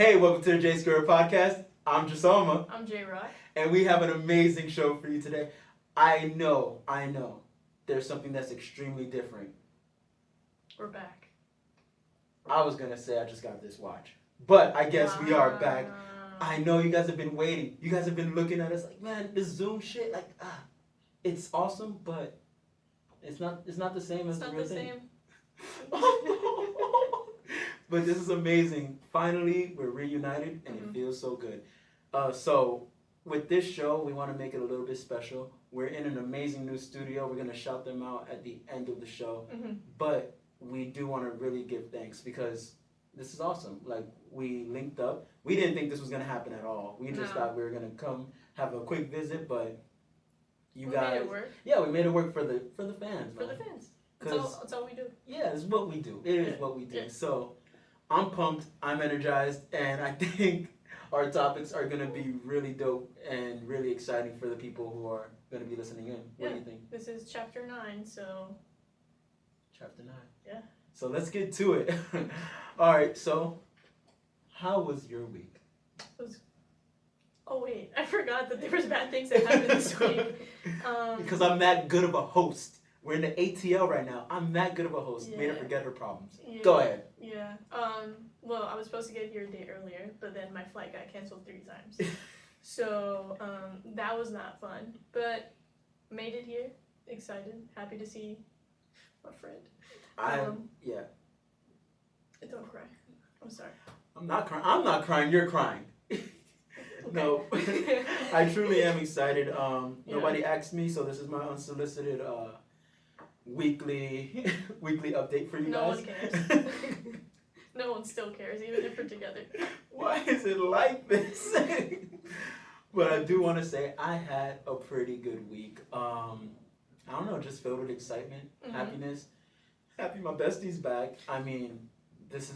Hey, welcome to the JaySquared Podcast. I'm Jesoma. I'm J-Rock. And we have an amazing show for you today. I know, there's something that's extremely different. We're back. I was going to say I just got this watch. But I guess we are back. I know you guys have been waiting. You guys have been looking at us like, man, this Zoom shit, it's awesome, but it's not the same as the real thing. But this is amazing. Finally, we're reunited, and it feels so good. So with this show, we want to make it a little bit special. We're in an amazing new studio. We're going to shout them out at the end of the show. But we do want to really give thanks because this is awesome. Like, we linked up. We didn't think this was going to happen at all. We just thought we were going to come have a quick visit, but you guys... made it work. Yeah, we made it work for the fans. For the fans. That's all we do. Yeah, it's what we do. It is what we do. Yeah. So I'm pumped. I'm energized. And I think our topics are going to be really dope and really exciting for the people who are going to be listening in. What do you think? This is chapter 9, so... Chapter 9. Yeah. So let's get to it. All right, so how was your week? Oh, wait. I forgot that there was bad things that happened this week. Because I'm that good of a host. We're in the ATL right now. I'm that good of a host. Yeah. Made her forget her problems. Yeah. Go ahead. Yeah. Well, I was supposed to get here a day earlier, but then my flight got canceled 3 times. So, that was not fun. But made it here. Excited. Happy to see my friend. Yeah. Don't cry. I'm sorry. I'm not crying. You're crying. No. I truly am excited. Nobody asked me, so this is my unsolicited weekly update for you guys. No one cares. No one still cares, even if we're together. Why is it like this? But I do want to say I had a pretty good week. I don't know, just filled with excitement, happiness. Happy my bestie's back. I mean, this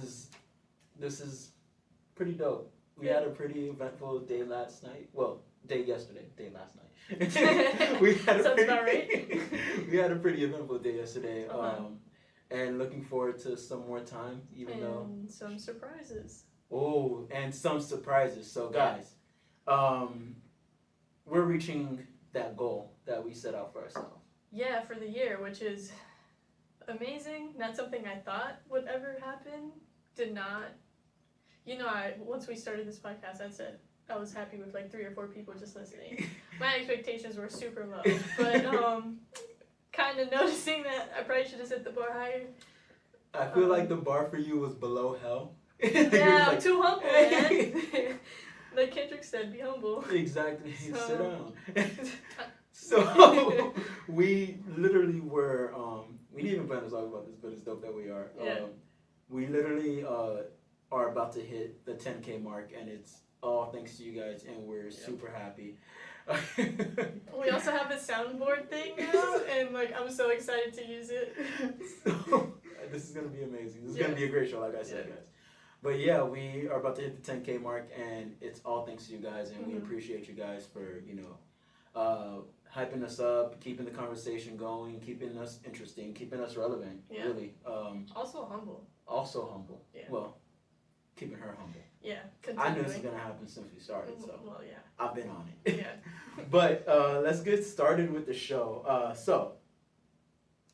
is pretty dope. We had a pretty eventful day last night. Well, day last night. Sounds about right. We had a pretty eventful day yesterday. And looking forward to some more time, and some surprises. Oh, and some surprises. So guys, we're reaching that goal that we set out for ourselves. Yeah, for the year, which is amazing. Not something I thought would ever happen. Did not. Once we started this podcast, I said I was happy with like 3 or 4 people just listening. My expectations were super low, but kind of noticing that I probably should have set the bar higher. I feel like the bar for you was below hell. Yeah, I'm too humble, man. Like Kendrick said, be humble. Exactly. Sit down. So we literally were. We didn't even plan to talk about this, but it's dope that we are. Yeah. We literally are about to hit the 10K mark, and it's all thanks to you guys, and we're super happy. We also have a soundboard thing now, and I'm so excited to use it. So, this is gonna be amazing. This is gonna be a great show, like I said, guys. But yeah, we are about to hit the 10K mark, and it's all thanks to you guys, and we appreciate you guys for hyping us up, keeping the conversation going, keeping us interesting, keeping us relevant. Yeah. Really. Also humble. Yeah. Well, keeping her humble. Yeah. I knew this was gonna happen since we started, so well, yeah. I've been on it. Yeah. But let's get started with the show. So,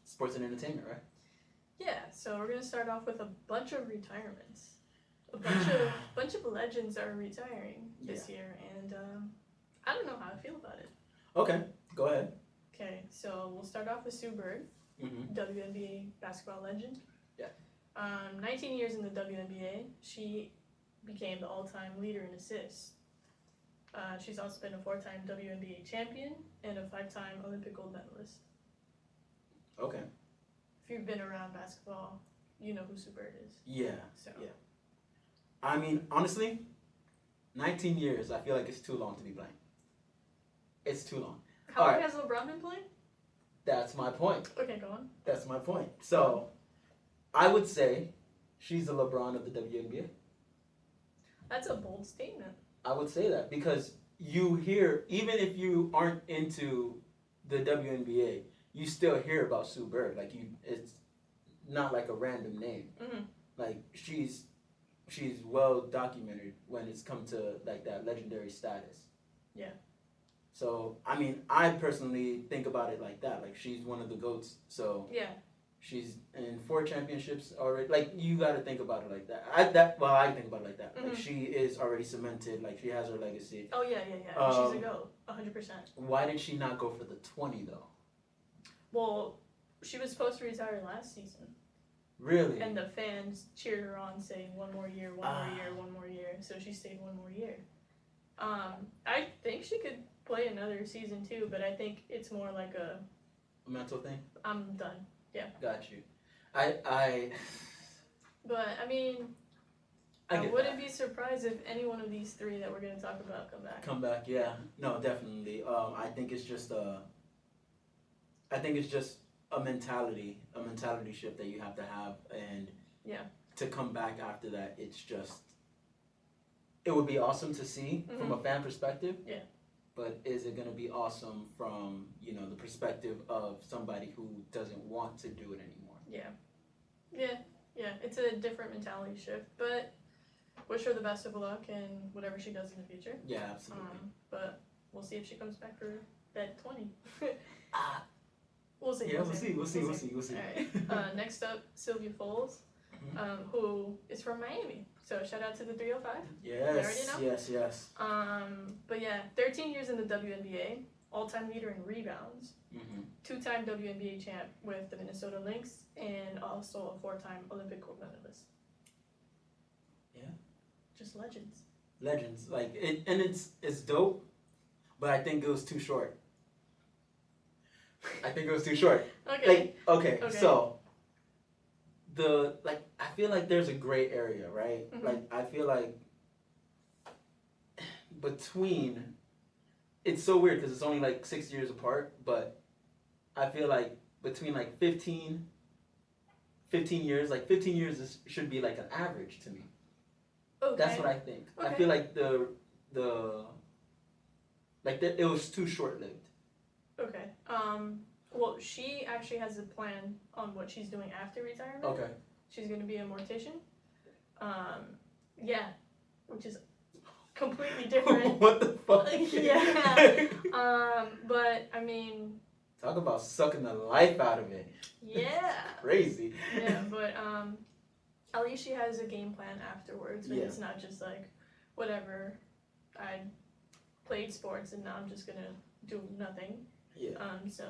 sports and entertainment, right? Yeah. So we're gonna start off with a bunch of retirements. A bunch of legends are retiring this year, and I don't know how I feel about it. Okay, go ahead. Okay, so we'll start off with Sue Bird, WNBA basketball legend. Yeah. 19 years in the WNBA, she became the all-time leader in assists. She's also been a 4-time WNBA champion and a 5-time Olympic gold medalist. Okay. If you've been around basketball, you know who Sue Bird is. Yeah. So. Yeah. I mean, honestly, 19 years, I feel like it's too long to be playing. It's too long. How long has LeBron been playing? That's my point. Okay, go on. That's my point. So, I would say she's the LeBron of the WNBA. That's a bold statement. I would say that because you hear, even if you aren't into the WNBA, you still hear about Sue Bird. It's not like a random name. Mm-hmm. Like she's she's well documented when it's come to like that legendary status. Yeah. So I mean, I personally think about it like that. Like she's one of the GOATs. So Yeah. she's in 4 championships already. Like you got to think about it like that. I think about it like that. Like she is already cemented. Like she has her legacy. Oh yeah. She's a GOAT, 100%. Why did she not go for the 20 though? Well, she was supposed to retire last season. Really? And the fans cheered her on, saying one more year, one more year. So she stayed one more year. I think she could play another season too, but I think it's more like a mental thing. I'm done. Yeah. Got you. I. But I mean, I wouldn't be surprised if any one of these 3 that we're gonna talk about come back. Come back, yeah. No, definitely. I think it's just a mentality shift that you have to have, and to come back after that, it would be awesome to see from a fan perspective. Yeah. But is it going to be awesome from, the perspective of somebody who doesn't want to do it anymore? Yeah. It's a different mentality shift, but wish her the best of luck in whatever she does in the future. Yeah, absolutely. But we'll see if she comes back for that 20. We'll see. Yeah, we'll see. All right. Next up, Sylvia Fowles, who is from Miami. So shout out to the 305. Yes. But yeah, 13 years in the WNBA, all-time leader in rebounds, 2-time WNBA champ with the Minnesota Lynx, and also a 4-time Olympic gold medalist. Yeah. Just legends. Like it's dope, but I think it was too short. Okay. Okay. So I feel like there's a gray area, right? Like I feel like it's so weird because it's only like 6 years apart, but I feel like between like 15 years, like 15 years should be like an average to me. Okay. That's what I think. Okay. I feel like it was too short-lived. Okay. Well, she actually has a plan on what she's doing after retirement. Okay. She's going to be a mortician. Yeah, which is completely different. What the fuck? Yeah. But I mean. Talk about sucking the life out of it. Yeah. Crazy. Yeah, but at least she has a game plan afterwards. But it's not just like, whatever. I played sports and now I'm just gonna do nothing. Yeah. So.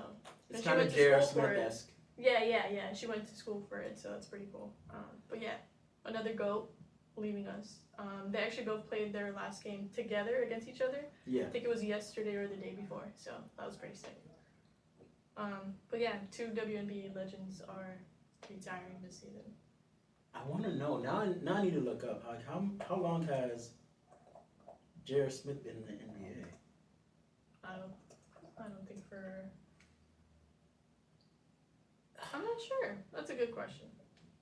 It's kind of J.R. Smith-esque. Yeah. She went to school for it, so that's pretty cool. But yeah, another GOAT leaving us. They actually both played their last game together against each other. Yeah. I think it was yesterday or the day before, so that was pretty sick. But yeah, 2 WNBA legends are retiring this season. I want to know now. I need to look up like how long has J.R. Smith been in the NBA? I don't think for. I'm not sure. That's a good question.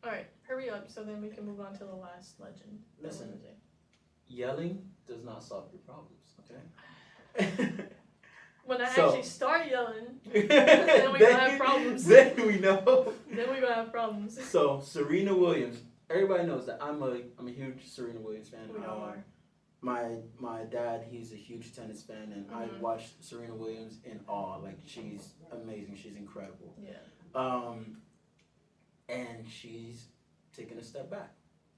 All right, hurry up so then we can move on to the last legend. Listen, yelling does not solve your problems. Okay. When I actually start yelling, then we're gonna have problems. Then we know. Then we're gonna have problems. So Serena Williams, everybody knows that I'm a huge Serena Williams fan. We all are. My dad, he's a huge tennis fan, and I watched Serena Williams in awe. Like she's amazing, she's incredible. Yeah. And she's taking a step back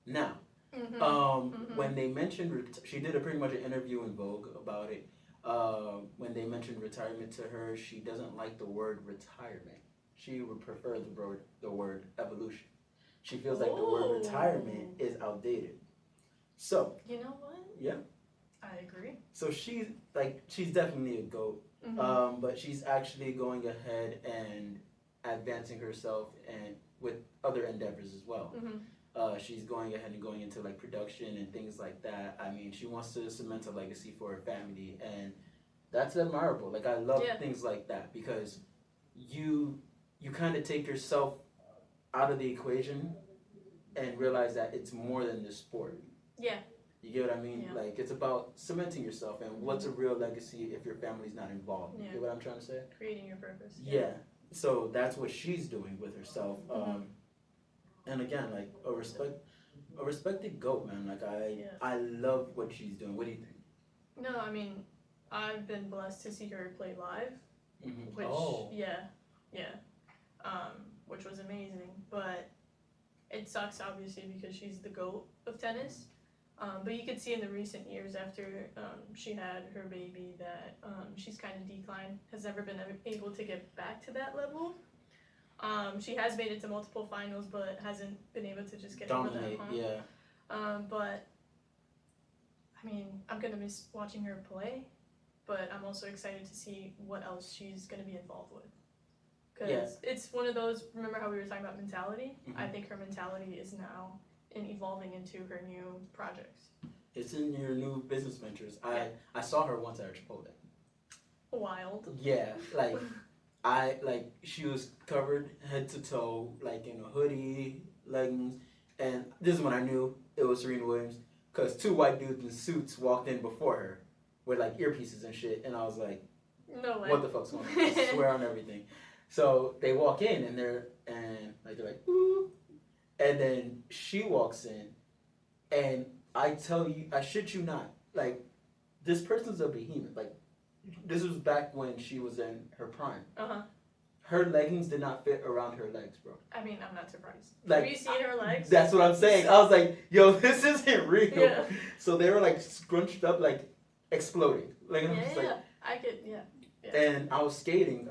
now. When they mentioned she did pretty much an interview in Vogue about it. When they mentioned retirement to her, she doesn't like the word retirement. She would prefer the word evolution. She feels like the word retirement is outdated. So you know what? Yeah, I agree. So she's definitely a GOAT. But she's actually going ahead and advancing herself and with other endeavors as well. She's going ahead and going into like production and things like that. I mean, she wants to cement a legacy for her family, and that's admirable. Like I love things like that because you kind of take yourself out of the equation and realize that it's more than the sport. Yeah. You get what I mean? Yeah. Like it's about cementing yourself and what's a real legacy if your family's not involved. You get what I'm trying to say? Creating your purpose. Yeah. So that's what she's doing with herself. And again, like a a respected GOAT, man. Like I love what she's doing. What do you think? No, I mean, I've been blessed to see her play live, Mm-hmm. which which was amazing. But it sucks obviously because she's the GOAT of tennis. But you could see in the recent years after she had her baby that she's kind of declined, has never been able to get back to that level. She has made it to multiple finals, but hasn't been able to just get Dominate, over that hump. But I mean, I'm gonna miss watching her play, but I'm also excited to see what else she's gonna be involved with. Because it's one of those. Remember how we were talking about mentality? Mm-hmm. I think her mentality is now evolving into her new projects. It's in your new business ventures. I saw her once at Chipotle. Wild. Yeah, she was covered head to toe, like in a hoodie, leggings, and this is when I knew it was Serena Williams, because 2 white dudes in suits walked in before her with like earpieces and shit, and I was like, no way. what the fuck's going on? I swear on everything. So they walk in and they're like, ooh, and then she walks in, and I tell you, I shit you not, like, this person's a behemoth. Like, this was back when she was in her prime. Her leggings did not fit around her legs, bro. I mean, I'm not surprised. Like, have you seen her legs? That's what I'm saying. I was like, yo, this isn't real. Yeah. So they were like scrunched up, like exploding. Like, I could, yeah. And I was skating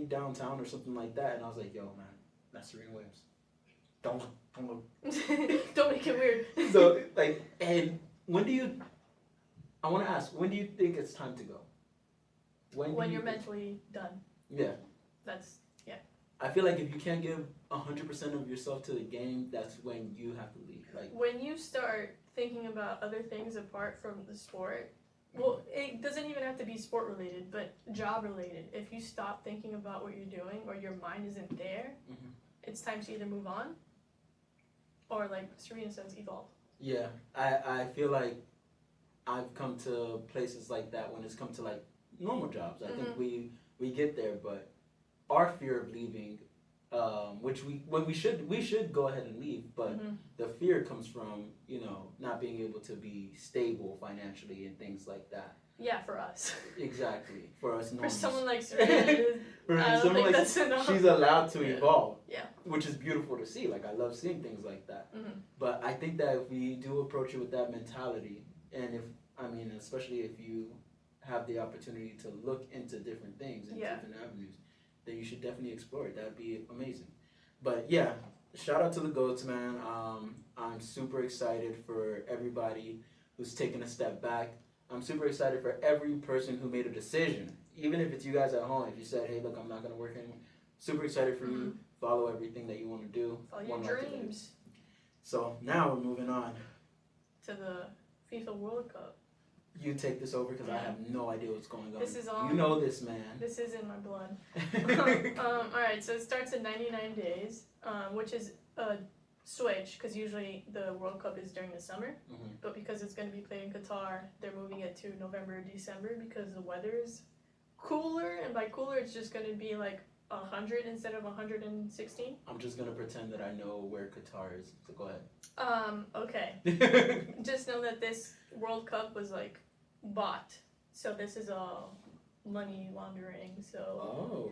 downtown or something like that, and I was like, yo, man, that's Serena Williams. Don't Don't make it weird. So, like, and I want to ask, when do you think it's time to go? When you're mentally done. Yeah. Yeah. I feel like if you can't give 100% of yourself to the game, that's when you have to leave. Like, when you start thinking about other things apart from the sport, well, it doesn't even have to be sport related, but job related. If you stop thinking about what you're doing or your mind isn't there, it's time to either move on or, like Serena says, evolve. Yeah, I feel like I've come to places like that when it's come to like normal jobs. I think we get there, but our fear of leaving, which we should go ahead and leave, but the fear comes from, you know, not being able to be stable financially and things like that. Yeah, for us. Exactly, for us. For someone like Serena, I don't think that's enough. She's allowed to evolve. Yeah. Which is beautiful to see. Like, I love seeing things like that. But I think that if we do approach it with that mentality, and especially if you have the opportunity to look into different things and different avenues, then you should definitely explore it. That would be amazing. But yeah, shout out to the GOATs, man. I'm super excited for everybody who's taken a step back. I'm super excited for every person who made a decision. Even if it's you guys at home, if you said, hey, look, I'm not going to work anymore. Super excited for you. Follow everything that you want to do. Follow your dreams. So now we're moving on to the FIFA World Cup. You take this over because I have no idea what's going on. This is all. You know this, man. This is in my blood. All right, so it starts in 99 days, which is a switch because usually the World Cup is during the summer, but because it's going to be played in Qatar, they're moving it to November or December because the weather is cooler, and by cooler it's just going to be like 100 instead of 116. I'm just going to pretend that I know where Qatar is, so go ahead. Okay. Just know that this World Cup was like bought, so this is all money laundering, so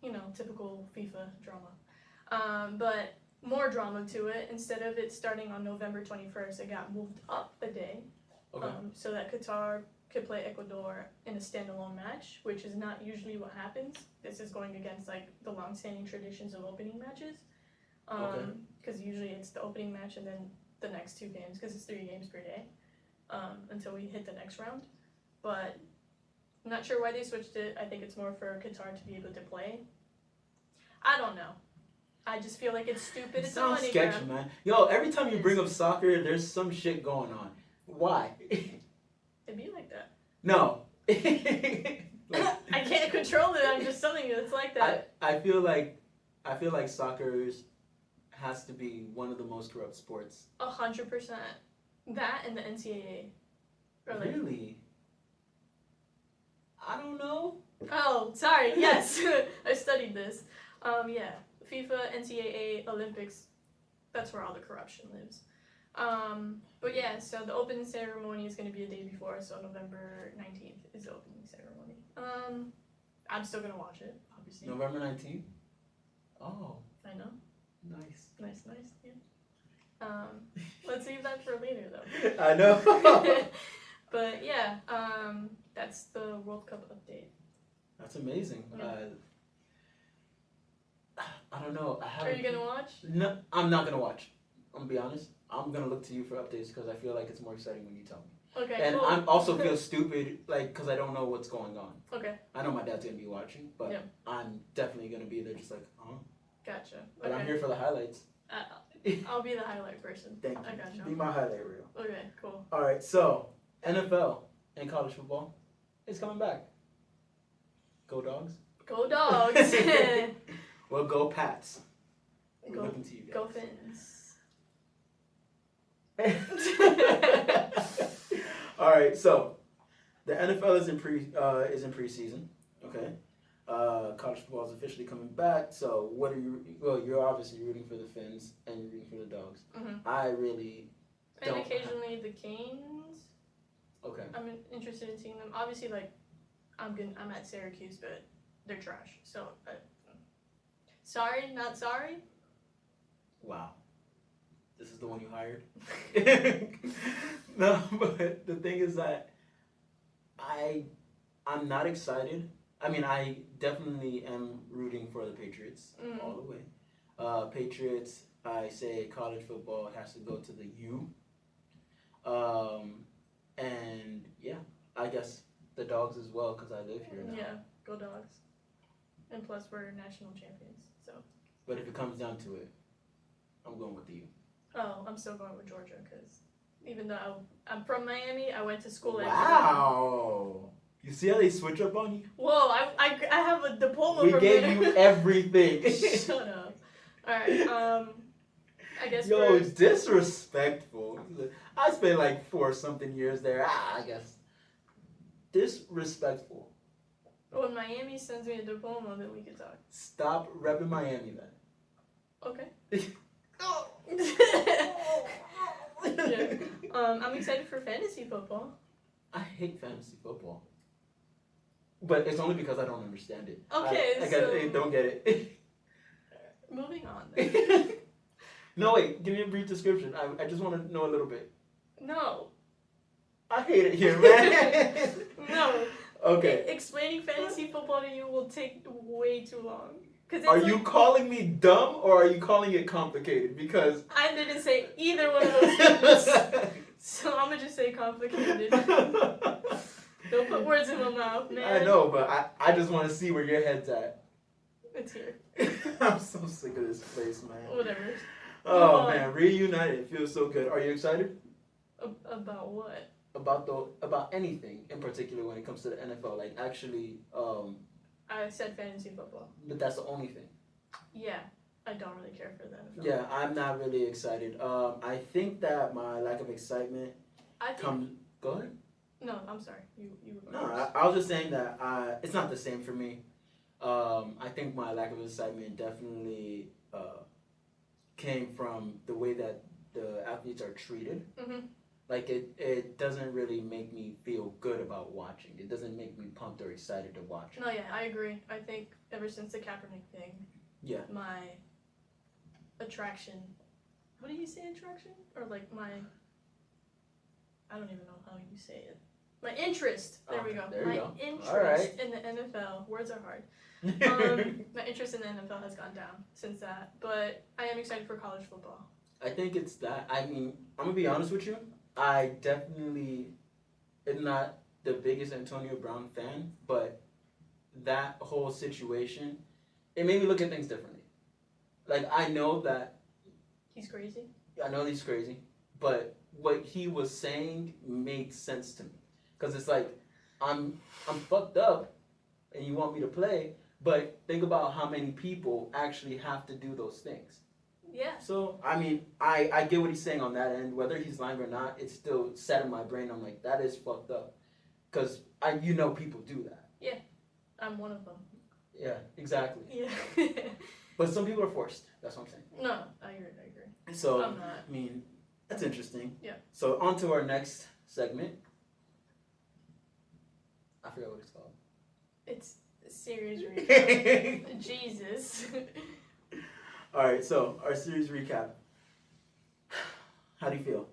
you know, typical FIFA drama. But more drama to it. Instead of it starting on November 21st, it got moved up a day, so that Qatar could play Ecuador in a standalone match, which is not usually what happens. This is going against like the long-standing traditions of opening matches, because usually it's the opening match and then the next 2 games, because it's 3 games per day, until we hit the next round. But I'm not sure why they switched it. I think it's more for Qatar to be able to play. I don't know. I just feel like it's stupid. It it's sounds a money sketchy, grab. man. Yo, every time you bring up soccer, there's some shit going on. Why? It'd be like that. No. I can't control it. I'm just telling you, it's like that. I feel like soccer has to be one of the most corrupt sports. 100%. That and the NCAA. Really? I don't know. Oh, sorry. Yes, I studied this. Yeah, FIFA, NCAA, Olympics. That's where all the corruption lives. But yeah, so the opening ceremony is going to be a day before, so November 19th is the opening ceremony. I'm still going to watch it, obviously. November 19th? Oh. I know. Nice. Nice, yeah. Let's leave that for later, though. I know. But yeah, that's the World Cup update. That's amazing. Yeah. I don't know. Are you going to watch? No, I'm not going to watch. I'm going to be honest. I'm going to look to you for updates because I feel like it's more exciting when you tell me. Okay, and cool. I also feel stupid, like, because I don't know what's going on. Okay. I know my dad's going to be watching, but yeah. I'm definitely going to be there just like, huh? Gotcha. But okay. I'm here for the highlights. I'll be the highlight person. Thank you. I gotcha. Be my highlight reel. Okay, cool. All right, so NFL and college football is coming back. Go Dogs. Go Dogs. Well, go Pats. We're go, looking to you guys. Go Fins. All right, so the NFL is in preseason. Okay, college football is officially coming back. So what are you? Well, you're obviously rooting for the Fins and you're rooting for the Dogs. Mm-hmm. I really and occasionally the Canes. Okay. I'm interested in seeing them. Obviously, like I'm at Syracuse, but they're trash. So sorry, not sorry. Wow. This is the one you hired? No, but the thing is that I'm not excited. I mean, I definitely am rooting for the Patriots all the way. Patriots, I say college football has to go to the U. And yeah, I guess the Dogs as well because I live here now. Yeah, go Dogs. And plus, we're national champions, so. But if it comes down to it, I'm going with the U. Oh, I'm still going with Georgia because even though I'm from Miami, I went to school at Wow! You see how they switch up on you? Whoa, I have a diploma we from gave there. you everything. Shut up. Alright, I guess Yo, it's disrespectful. I spent like 4-something years there. I guess. Disrespectful. When Miami sends me a diploma, then we can talk. Stop repping Miami then. Okay. Yeah. I'm excited for fantasy football. I hate fantasy football. But it's only because I don't understand it. Okay, I don't get it. Moving on then. No, wait, give me a brief description. I just want to know a little bit. No. I hate it here, man. No. Okay. Explaining fantasy football to you will take way too long. Are you calling me dumb or are you calling it complicated? Because I didn't say either one of those things. So I'm gonna just say complicated. Don't put words in my mouth, man. I know, but I just want to see where your head's at. It's here. I'm so sick of this place, man. Whatever. Oh man, reunited. It feels so good. Are you excited? About what? About anything in particular when it comes to the NFL. Like actually, I said fantasy football. But that's the only thing. Yeah, I don't really care for the NFL. Yeah, I'm not really excited. I think that my lack of excitement comes. Go ahead. No, I'm sorry. You were going first. I was just saying that it's not the same for me. I think my lack of excitement definitely came from the way that the athletes are treated. Mm-hmm. Like it doesn't really make me feel good about watching. It doesn't make me pumped or excited to watch. No, yeah, I agree. I think ever since the Kaepernick thing, my attraction. What do you say, attraction? Or like my. I don't even know how you say it. My interest. There we go. There my you go. interest in the NFL. Words are hard. My interest in the NFL has gone down since that, but I am excited for college football. I think it's that. I mean, I'm gonna be honest with you. I definitely am not the biggest Antonio Brown fan, but that whole situation, it made me look at things differently. Like, I know that... He's crazy? I know he's crazy, but what he was saying made sense to me. Because it's like, I'm fucked up, and you want me to play, but think about how many people actually have to do those things. Yeah. So, I mean, I get what he's saying on that end. Whether he's lying or not, it's still set in my brain. I'm like, that is fucked up. Because, people do that. Yeah. I'm one of them. Yeah, exactly. Yeah. But some people are forced. That's what I'm saying. No, I agree. So, I'm not. I mean, That's interesting. Yeah. So on to our next segment. I forgot what it's called. It's a series recap. Jesus. All right, so our series recap. How do you feel?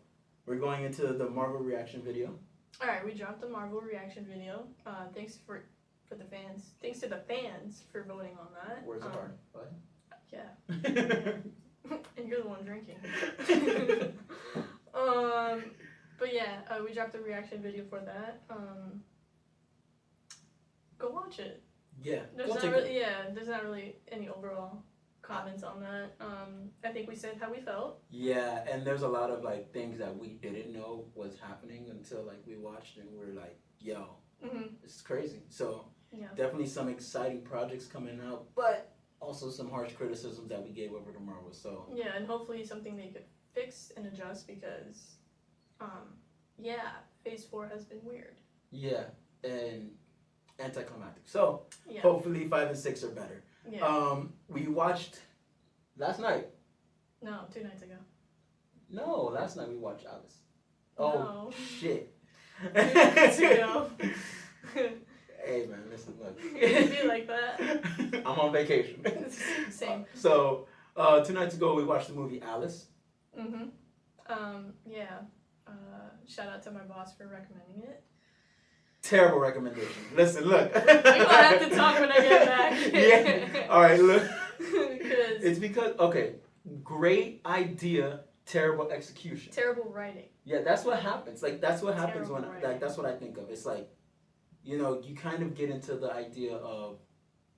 We're going into the Marvel reaction video. All right, we dropped the Marvel reaction video. Thanks for the fans. Thanks to the fans for voting on that. Words are hard. What? Yeah. And you're the one drinking. But yeah, we dropped a reaction video for that. Go watch it. Yeah. There's not really any overall comments on that. I think we said how we felt. Yeah, and there's a lot of like things that we didn't know was happening until like we watched and we're like, yo, it's crazy. So definitely some exciting projects coming out, but also some harsh criticisms that we gave over to Marvel. So yeah, and hopefully something they could fix and adjust because, Phase 4 has been weird. Yeah, and anticlimactic. So hopefully 5 and 6 are better. Yeah. We watched last night. No, 2 nights ago. No, last night we watched Alice. No. Oh shit. 2 nights ago. Hey man, listen, look. It'd be like that. I'm on vacation. Same. So 2 nights ago we watched the movie Alice. Shout out to my boss for recommending it. Terrible recommendation. Listen, look. We're gonna have to talk when I get back. Yeah. All right, look. Because it's because great idea, terrible execution. Terrible writing. Yeah, that's what happens. Like that's what happens Terrible when writing. that's what I think of. It's like, you kind of get into the idea of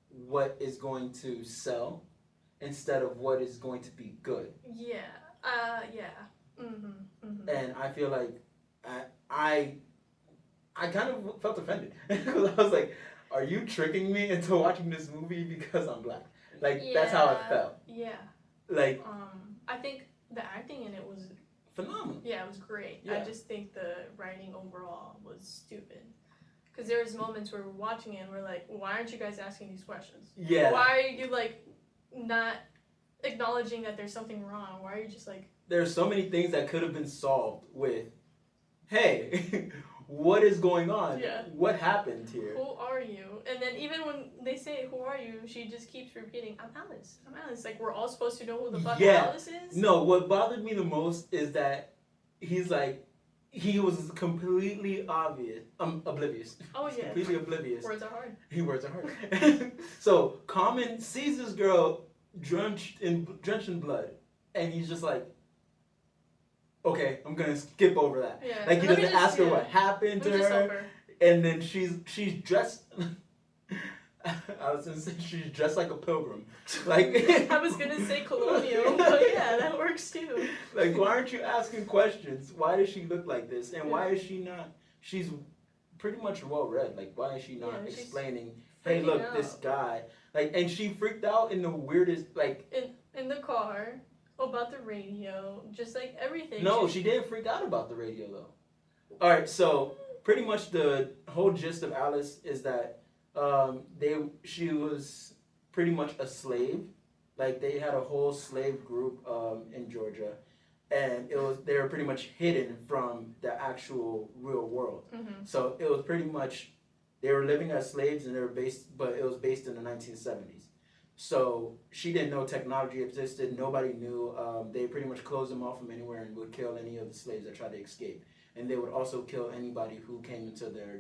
what is going to sell instead of what is going to be good. Yeah. And I feel like I kind of felt offended because I was like, are you tricking me into watching this movie because I'm black? Like that's how I felt. Yeah. Like I think the acting in it was phenomenal. Yeah, it was great. Yeah. I just think the writing overall was stupid. Because there was moments where we're watching it and we're like, why aren't you guys asking these questions? Yeah. Why are you like not acknowledging that there's something wrong? Why are you just like... There's so many things that could have been solved with, hey, what is going on? Yeah. What happened here? Who are you? And then even when they say, who are you? She just keeps repeating, I'm Alice. I'm Alice. Like, we're all supposed to know who the fuck Alice is? No, what bothered me the most is that he's like, he was completely oblivious. Oh, yeah. Completely oblivious. Words are hard. Words are hard. So, Common sees this girl drenched in blood, and he's just like, okay, I'm gonna skip over that. Yeah. Like he doesn't ask her what happened to her, and then she's dressed. I was gonna say she's dressed like a pilgrim. Like I was gonna say colonial, but yeah, that works too. Like, why aren't you asking questions? Why does she look like this? And why is she not? She's pretty much well read. Like, why is she not explaining? Hey, look, this guy. Like, and she freaked out in the weirdest, like in the car about the radio, just like everything. No, she didn't freak out about the radio though. All right, so pretty much the whole gist of Alice is that she was pretty much a slave. Like they had a whole slave group in Georgia, and they were pretty much hidden from the actual real world. Mm-hmm. So it was pretty much they were living as slaves, and but it was based in the 1970s. So she didn't know technology existed. Nobody knew. They pretty much closed them off from anywhere and would kill any of the slaves that tried to escape. And they would also kill anybody who came into their,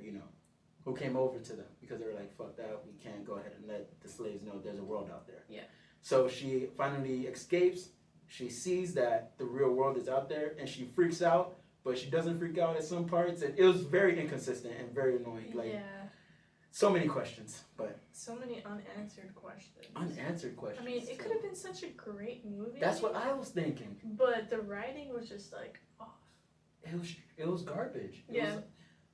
who came over to them, because they were like, fuck that, we can't go ahead and let the slaves know there's a world out there. Yeah. So she finally escapes. She sees that the real world is out there, and she freaks out, but she doesn't freak out at some parts. And it was very inconsistent and very annoying. Like, so many questions, but... So many unanswered questions. Unanswered questions. I mean, it could have been such a great movie. That's what I was thinking. But the writing was just, like, off. It was garbage.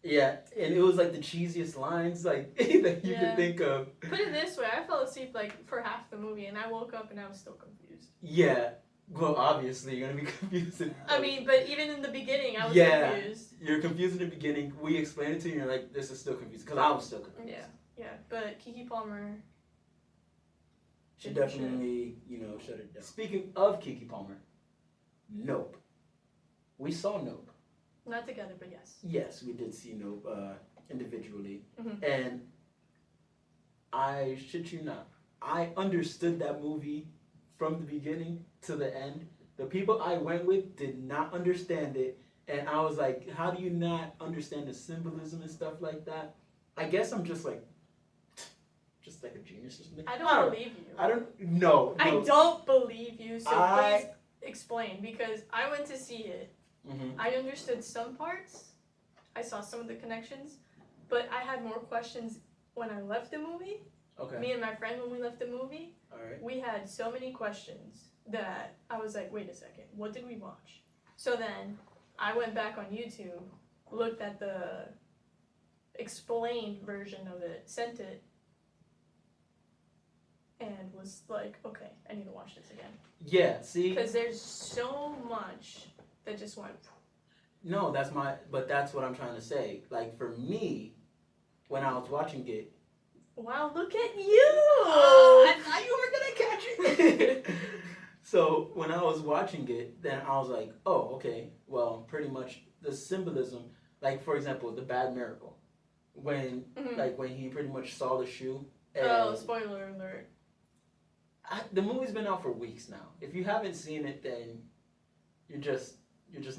Yeah, and it was like the cheesiest lines like that you could think of. Put it this way, I fell asleep like for half the movie, and I woke up and I was still confused. Yeah, well, obviously you're gonna be confused. I mean, but even in the beginning, I was confused. You're confused in the beginning. We explained it to you, and you're like, "This is still confused," because I was still confused. Yeah. But Keke Palmer. She definitely, shut it down. Speaking of Keke Palmer, Nope. we saw Nope. Not together, but yes. Yes, we did see Nope individually. Mm-hmm. And I shit you not, I understood that movie from the beginning to the end. The people I went with did not understand it. And I was like, how do you not understand the symbolism and stuff like that? I guess I'm just like a genius or something. I don't believe you. I don't know. I don't believe you, so I- please explain. Because I went to see it. Mm-hmm. I understood some parts. I saw some of the connections. But I had more questions when I left the movie. Okay. Me and my friend, when we left the movie, Alright. we had so many questions that I was like, wait a second, what did we watch? So then I went back on YouTube, looked at the explained version of it, sent it, and was like, okay, I need to watch this again. Yeah, see? Because there's so much that just went. No, but that's what I'm trying to say. Like, for me, when I was watching it, Wow, look at you! I thought you were gonna catch it. So when I was watching it, then I was like, oh, okay. Well, pretty much the symbolism, like for example, the bad miracle, when when he pretty much saw the shoe. And Oh, spoiler alert! the movie's been out for weeks now. If you haven't seen it, then you're just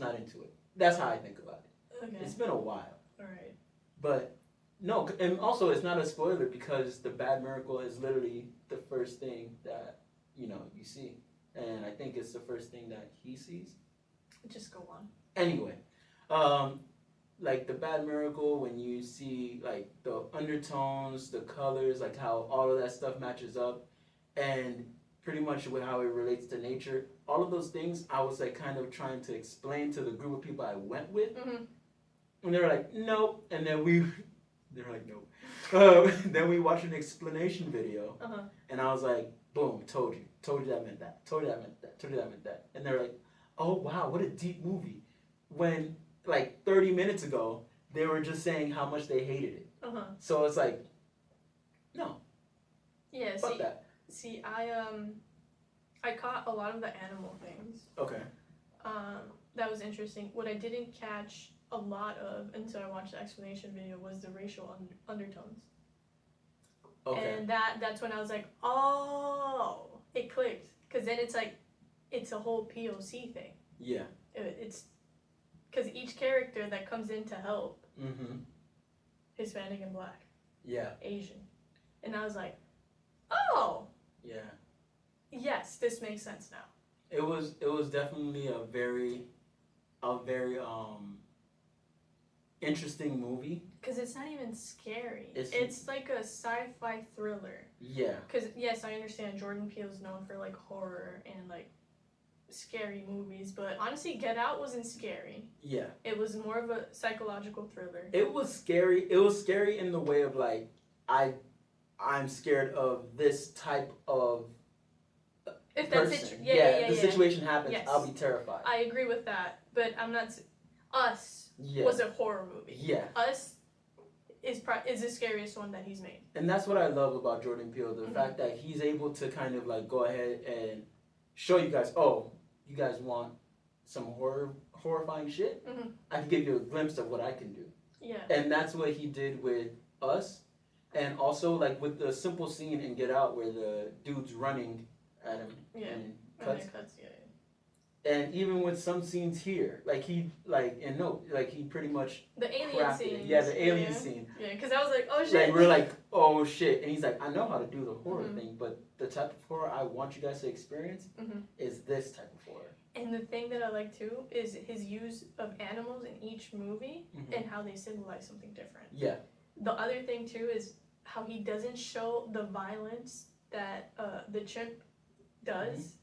not into it. That's how I think about it. Okay. It's been a while, All right. but no, and also it's not a spoiler because the bad miracle is literally the first thing that you see. And I think it's the first thing that he sees. Just go on. Anyway, like the bad miracle, when you see like the undertones, the colors, like how all of that stuff matches up, and pretty much with how it relates to nature, all of those things, I was like kind of trying to explain to the group of people I went with, and they were like, nope, and then they're like, nope. Then we watched an explanation video, and I was like, boom, told you that meant that, told you that meant that, told you that meant that. And they're like, oh wow, what a deep movie. When like 30 minutes ago, they were just saying how much they hated it. So it's like, no, Yeah. fuck that. See, I caught a lot of the animal things. Okay. That was interesting. What I didn't catch a lot of until I watched the explanation video was the racial undertones. Okay. And that's when I was like, oh, it clicked. Because then it's like, it's a whole POC thing. Yeah. It's because each character that comes in to help, Hispanic and Black, Yeah. Asian. And I was like, oh, Yeah. yes, this makes sense now. It was definitely a very interesting movie. Because it's not even scary. It's- It's like a sci-fi thriller. Yeah. Because, yes, I understand Jordan Peele is known for, like, horror and, like, scary movies. But, honestly, Get Out wasn't scary. Yeah. It was more of a psychological thriller. It was scary. It was scary in the way of, like, I'm scared of this type of If that's person. it. Yeah. the situation happens, Yes. I'll be terrified. I agree with that. But I'm not... Us Yeah. was a horror movie. Yeah. Us is the scariest one that he's made. And that's what I love about Jordan Peele, the fact that he's able to kind of like go ahead and show you guys, oh, you guys want some horrifying shit? I can give you a glimpse of what I can do. Yeah. And that's what he did with Us. And also like with the simple scene in Get Out where the dude's running at him and cuts. And even with some scenes here, like he pretty much The alien scene. Yeah, the alien scene. Yeah, because I was like, oh shit. Like we're like, oh shit, and he's like, I know how to do the horror thing, but the type of horror I want you guys to experience is this type of horror. And the thing that I like too is his use of animals in each movie and how they symbolize something different. Yeah. The other thing too is how he doesn't show the violence that the chimp does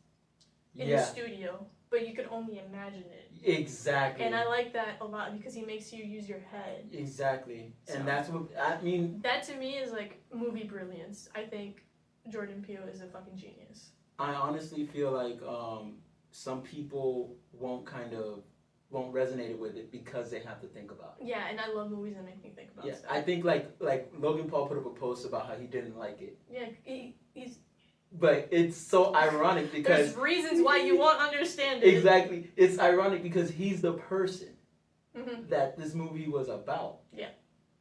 in the studio, but you could only imagine it. Exactly. And I like that a lot because he makes you use your head. Exactly. So, and that's what I mean. That to me is like movie brilliance. I think Jordan Peele is a fucking genius. I honestly feel like some people won't resonate with it because they have to think about it. Yeah, and I love movies that make me think about stuff. I think like Logan Paul put up a post about how he didn't like it. Yeah, he's But it's so ironic because... There's reasons why you won't understand it. Exactly. It's ironic because he's the person Mm-hmm. that this movie was about. Yeah.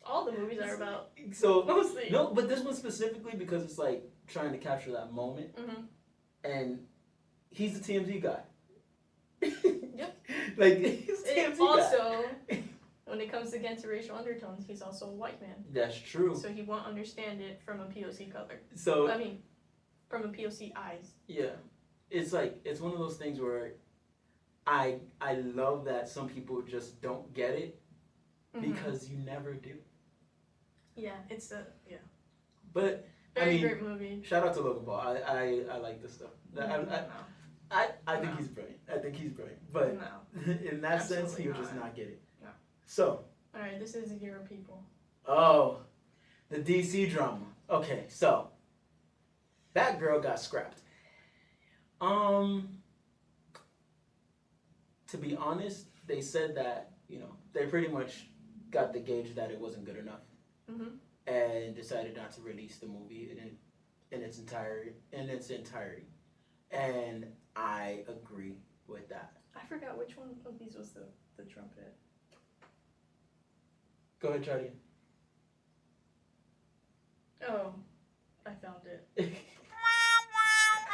All the movies are about. So, Mostly. no, but this one specifically because it's like trying to capture that moment. Mm-hmm. And he's the TMZ guy. Yep. Like, he's the TMZ also, when it comes to interracial undertones, he's also a white man. That's true. So he won't understand it from a POC color. So, I mean, from a POC eyes. yeah. It's like, it's one of those things where I love that some people just don't get it because you never do. Yeah, it's a, yeah. But, Very great movie. Shout out to Logan Paul. I like this stuff. I think he's brilliant. I think he's brilliant. But in that sense, he'll just not get it. No. So. Alright, this is Year of People. Oh, the DC drama. Okay, so Batgirl got scrapped. To be honest, they said that, they pretty much got the gauge that it wasn't good enough. And decided not to release the movie in its entirety. And I agree with that. I forgot which one of these was the trumpet. Go ahead, Charlie. Oh, I found it.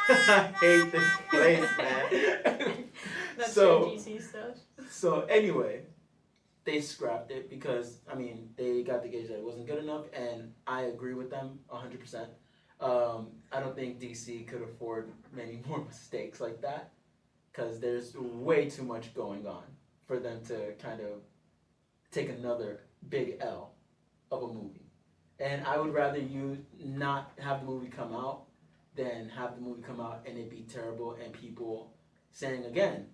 I hate this place, man. That's your DC stuff. So anyway, they scrapped it because, they got the gauge that it wasn't good enough, and I agree with them 100%. I don't think DC could afford many more mistakes like that because there's way too much going on for them to kind of take another big L of a movie. And I would rather you not have the movie come out than have the movie come out and it be terrible and people saying again,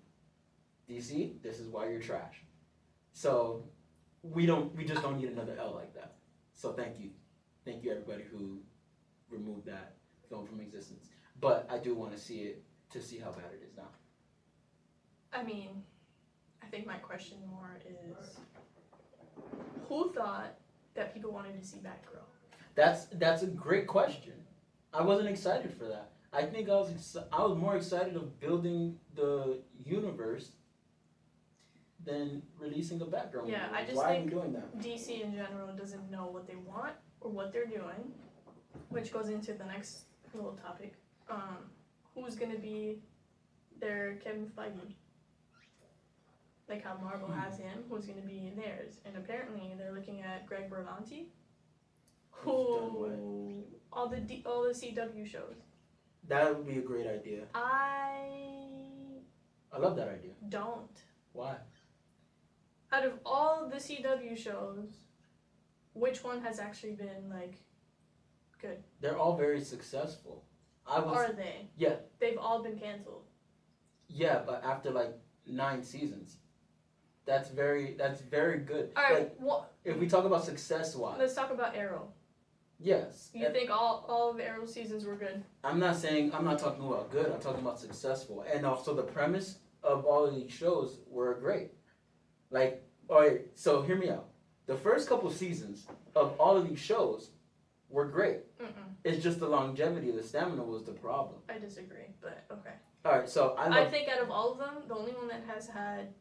DC, this is why you're trash. So we just don't need another L like that. So thank you everybody who removed that film from existence. But I do want to see it to see how bad it is now. I think my question more is, who thought that people wanted to see Batgirl? That's a great question. I wasn't excited for that. I think I was more excited of building the universe than releasing a Batgirl movie. Yeah, I just Why think are you doing that? DC in general doesn't know what they want or what they're doing, which goes into the next little topic. Who's gonna be their Kevin Feige? Like how Marvel has him, who's gonna be in theirs? And apparently they're looking at Greg Berlanti, who all the CW shows. That would be a great idea. I love that idea. Don't. Why? Out of all the CW shows, which one has actually been good? They're all very successful. Are they? Yeah. They've all been canceled. Yeah, but after 9 seasons. That's very good. Alright, if we talk about success-wise. Let's talk about Arrow. Yes. You think all of Arrow's seasons were good? I'm not talking about good, I'm talking about successful. And also the premise of all of these shows were great. Alright, so hear me out. The first couple seasons of all of these shows were great. It's just the longevity, the stamina was the problem. I disagree, but okay. Alright, so I think out of all of them, the only one that has had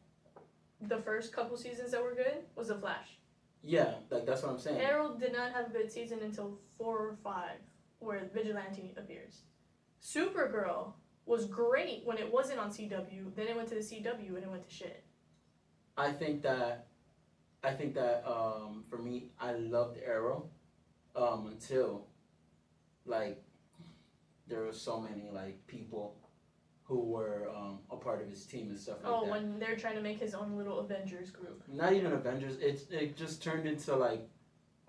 the first couple seasons that were good was The Flash. Yeah, that's what I'm saying. Arrow did not have a good season until 4 or 5, where Vigilante appears. Supergirl was great when it wasn't on CW, then it went to the CW and it went to shit. I think that for me, I loved Arrow until there were so many people who were a part of his team and stuff like that. Oh, when they're trying to make his own little Avengers group. Not even Avengers. It just turned into a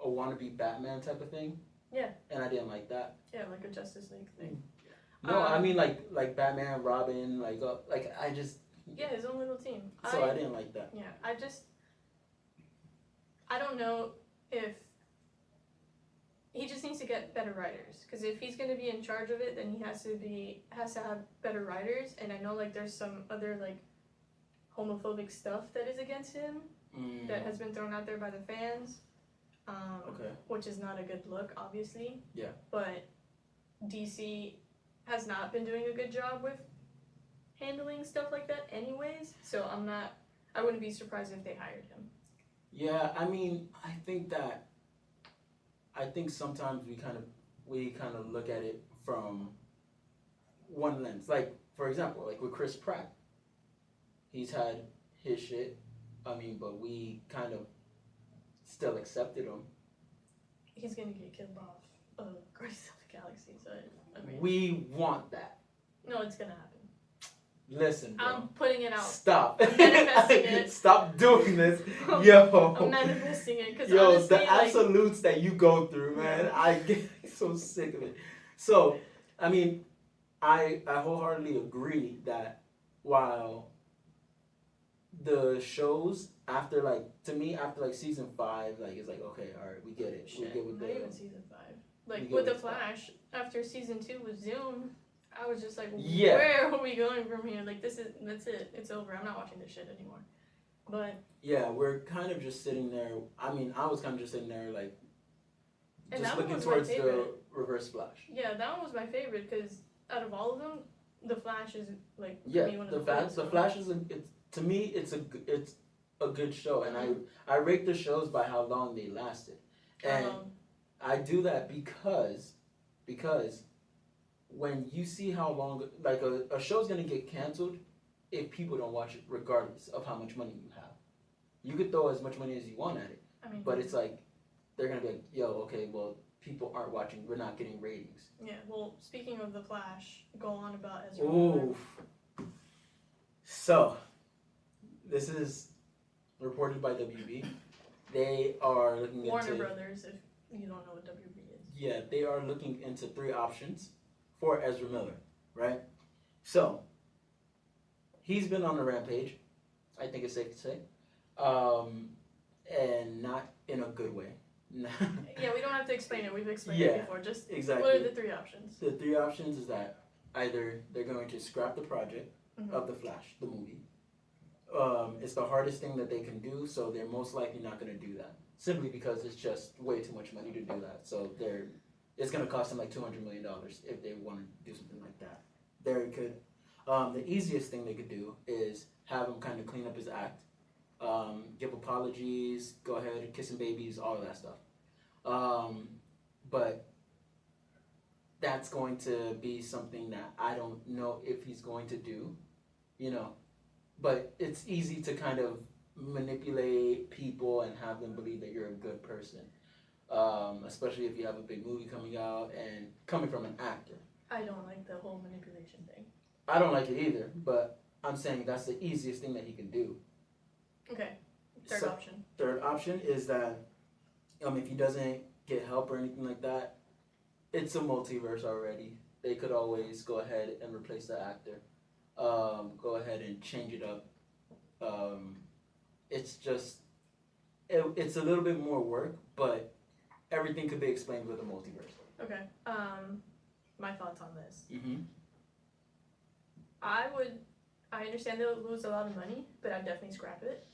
wannabe Batman type of thing. Yeah. And I didn't like that. Yeah, like a Justice League thing. No, I mean like Batman, Robin, I just. Yeah, his own little team. So I didn't like that. Yeah, I don't know if he just needs to get better writers, because if he's going to be in charge of it, then he has to have better writers. And I know there's some other homophobic stuff that is against him that has been thrown out there by the fans, which is not a good look, obviously. Yeah. But DC has not been doing a good job with handling stuff like that anyways, so I wouldn't be surprised if they hired him. Yeah, I mean, I think sometimes we kind of look at it from one lens. Like, for example, like with Chris Pratt, he's had his shit. I mean, but we kind of still accepted him. He's gonna get killed off of Guardians of the Galaxy, so I mean, We want that. no, it's gonna happen. Listen, bro. I'm putting it out. Stop. I'm manifesting it. Stop doing this. Yo. I'm manifesting it because Yo, honestly, the absolutes that you go through, man, Yeah. I get so sick of it. So, I mean, I wholeheartedly agree that while the shows after season 5, like, it's like, okay, all right, we get it. Shit, We get with not the even season 5. Like get with the with stuff. Flash, after season 2 with Zoom, I was just like, Yeah. where are we going from here? Like that's it. It's over. I'm not watching this shit anymore. But Yeah, we're kind of just sitting there. I mean, I was kind of just sitting there, like, And just that one looking was my towards the favorite. Reverse Flash. yeah, that one was my favorite because out of all of them, the Flash is like Yeah, me one of the coolest ones. Flash is to me it's a good show, and I rate the shows by how long they lasted, and I do that because when you see how long, like, a show's gonna get canceled if people don't watch it, regardless of how much money you have. You could throw as much money as you want at it, I mean, but it's like they're gonna be like, yo, okay, well, people aren't watching, we're not getting ratings. yeah. Well, speaking of the Flash, go on about Ezra Miller. Oof. So, this is reported by WB. They are looking Warner into Brothers, if you don't know what WB is. Yeah, they are looking into 3 options for Ezra Miller, right? So, he's been on a rampage, I think it's safe to say, and not in a good way. Yeah, we don't have to explain it. We've explained Yeah, it before. Just exactly. what are the 3 options? The 3 options is that either they're going to scrap the project Mhm. of The Flash, the movie. It's the hardest thing that they can do, so they're most likely not going to do that. Simply because it's just way too much money to do that. So it's going to cost them like $200 million if they want to do something like that. Very good. The easiest thing they could do is have him kind of clean up his act, give apologies, go ahead, kissing babies, all of that stuff. But that's going to be something that I don't know if he's going to do, but it's easy to kind of manipulate people and have them believe that you're a good person, especially if you have a big movie coming out and coming from an actor. I don't like the whole manipulation thing. I don't like it either, but I'm saying that's the easiest thing that he can do. Okay, third So- option. Third option is that if he doesn't get help or anything like that, it's a multiverse already. They could always go ahead and replace the actor. Go ahead and change it up. It's just, it's a little bit more work, but everything could be explained with a multiverse. Okay. My thoughts on this. Mm-hmm. I understand they'll lose a lot of money, but I'd definitely scrap it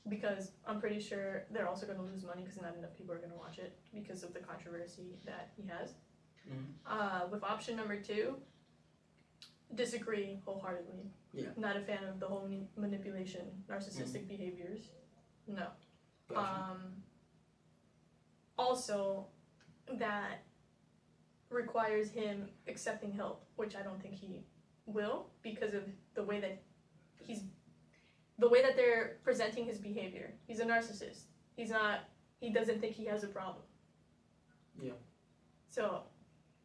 because I'm pretty sure they're also going to lose money because not enough people are going to watch it because of the controversy that he has. Mm-hmm. With option number 2, disagree wholeheartedly. Yeah. Not a fan of the whole manipulation, narcissistic behaviors. No. Gotcha. Also, that requires him accepting help, which I don't think he will because of the way that they're presenting his behavior. He's a narcissist. He doesn't think he has a problem. Yeah. So,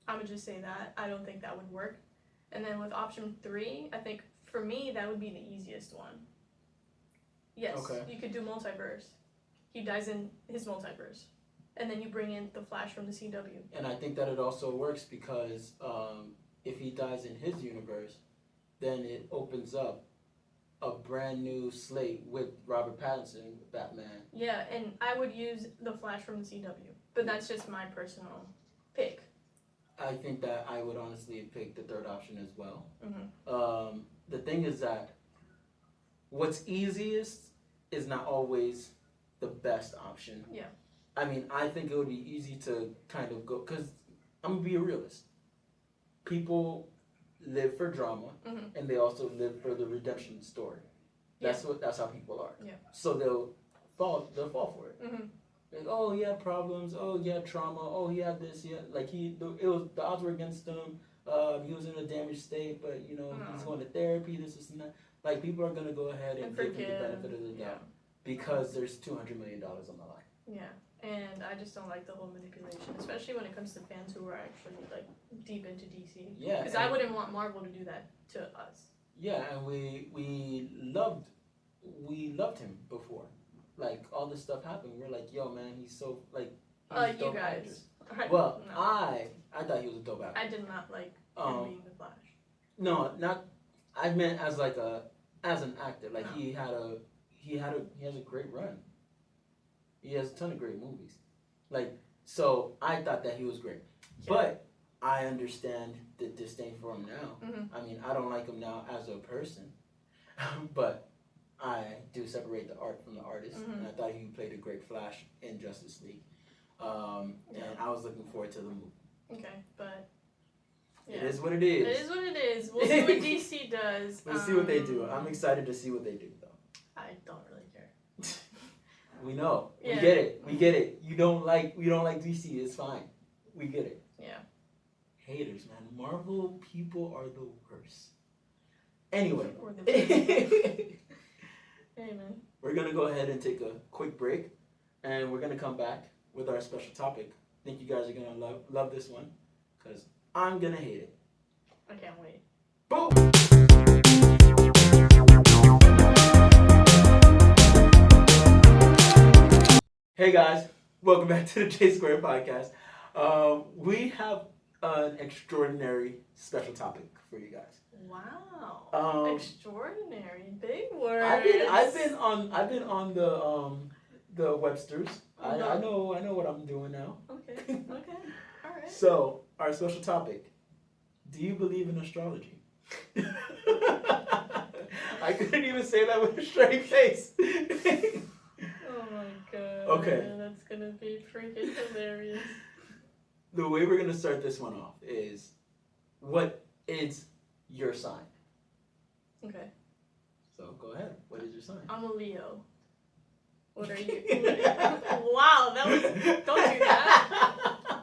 I'm gonna just say that. I don't think that would work. And then with option 3, I think for me that would be the easiest one. Yes, Okay. you could do multiverse. He dies in his multiverse. And then you bring in the Flash from the CW. And I think that it also works because if he dies in his universe, then it opens up a brand new slate with Robert Pattinson, Batman. Yeah, and I would use the Flash from the CW. But that's just my personal pick. I think that I would honestly pick the third option as well. Mm-hmm. The thing is that what's easiest is not always the best option. Yeah. I mean, I think it would be easy to kind of go, because I'm going to be a realist. People live for drama, and they also live for the redemption story. That's how people are. Yeah. So they'll fall for it. Like, oh, he had problems. Oh, he had trauma. Oh, he had this. Yeah, like the odds were against him. He was in a damaged state, but he's going to therapy. This and that. Like, people are gonna go ahead and give him the benefit of the doubt because there's $200 million on the line. Yeah, and I just don't like the whole manipulation, especially when it comes to fans who are actually like deep into DC. Yeah, because I wouldn't want Marvel to do that to us. Yeah, and we loved him before. Like, all this stuff happened. We're like, yo, man, he's so like. He's you guys. Well, no. I thought he was a dope actor. I did not like him being the Flash. No, not. I meant as an actor. Like, he has a great run. He has a ton of great movies. Like, so I thought that he was great. Yeah. But I understand the disdain for him now. I mean, I don't like him now as a person, but I do separate the art from the artist. And I thought he played a great Flash in Justice League. And I was looking forward to the movie. Okay, but it is what it is. It is what it is. We'll see what DC does. We'll see what they do. I'm excited to see what they do, though. I don't really care. We know. Yeah. We get it. We don't like DC. It's fine. We get it. Yeah. Haters, man. Marvel people are the worst. Anyway. Hey, man. We're going to go ahead and take a quick break. And we're going to come back with our special topic. I think you guys are going to love this one. Because I'm going to hate it. I can't wait. Boom! Hey guys, welcome back to the JaySquared Podcast. We have an extraordinary special topic for you guys. Wow, extraordinary, big words. I've been on the Websters. I know what I'm doing now. Okay, all right. So our special topic: do you believe in astrology? I couldn't even say that with a straight face. Oh my god. Okay. That's gonna be freaking hilarious. The way we're gonna start this one off is, what is your sign? Okay. So go ahead. What is your sign? I'm a Leo. What are you? Wow, that was. Don't do that.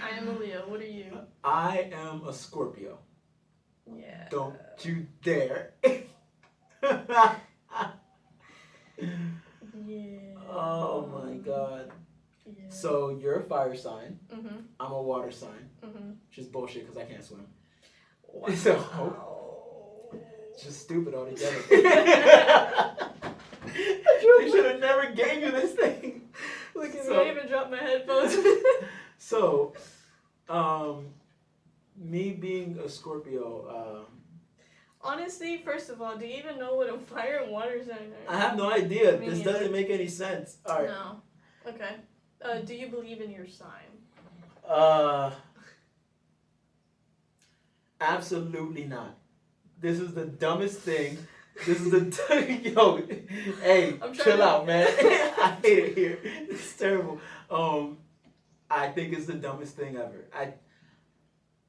I am a Leo. What are you? I am a Scorpio. Yeah. Don't you dare. Yeah. Oh my god. Yeah. So you're a fire sign. Mhm. I'm a water sign. Mhm. Which is bullshit because I can't swim. Wow. So it's just stupid altogether. They should have never gave you this thing. Look at me, I even dropped my headphones. So, me being a Scorpio. Honestly, first of all, do you even know what a fire and water sign are? I have no idea. This doesn't make any sense. All right. No. Okay. Do you believe in your sign? Absolutely not. This is the dumbest thing. This is the yo. Hey, chill out, man. I hate it here. It's terrible. I think it's the dumbest thing ever.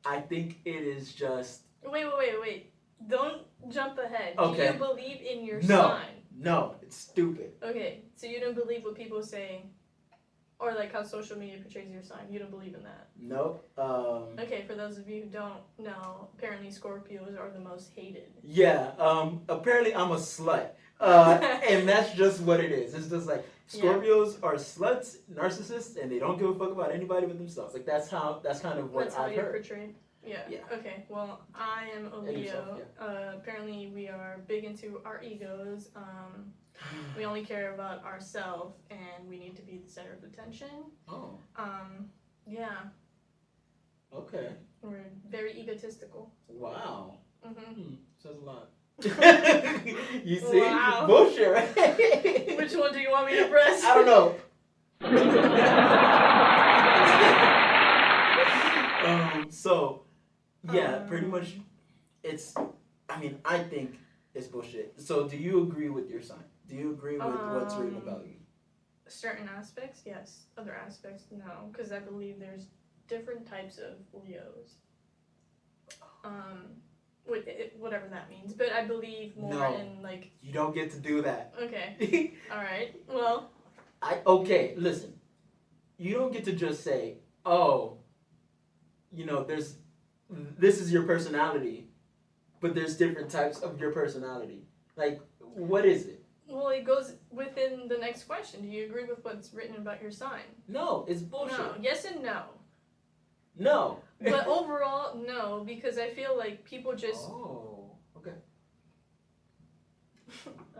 I think it is just. Wait. Don't jump ahead. Okay. Do you believe in your sign? No, it's stupid. Okay, so you don't believe what people say, or like how social media portrays your sign. You don't believe in that. Nope. Okay, for those of you who don't know, apparently Scorpios are the most hated. Yeah. Apparently I'm a slut. And that's just what it is. It's just like Scorpios are sluts, narcissists, and they don't give a fuck about anybody but themselves. Like that's kind of what I've heard. Portrayed. Yeah. Okay. Well, I am a Leo. Apparently, we are big into our egos. We only care about ourselves, and we need to be the center of attention. Oh. Yeah. Okay. We're very egotistical. Wow. Mhm. Says a lot. You see? Wow. Bullshit, right? Which one do you want me to press? I don't know. So, yeah, pretty much it's, I think it's bullshit. So do you agree with your sign? Do you agree with what's written about you? Certain aspects, yes. Other aspects, no. Because I believe there's different types of Leos. Whatever that means. But I believe more in like. You don't get to do that. Okay. All right. Well. Okay. Listen. You don't get to just say, "Oh, this is your personality," but there's different types of your personality. Like, what is it? Well, it goes within the next question. Do you agree with what's written about your sign? No, it's bullshit. No. Yes and no. No. But overall, no, because I feel like people just. Oh, okay.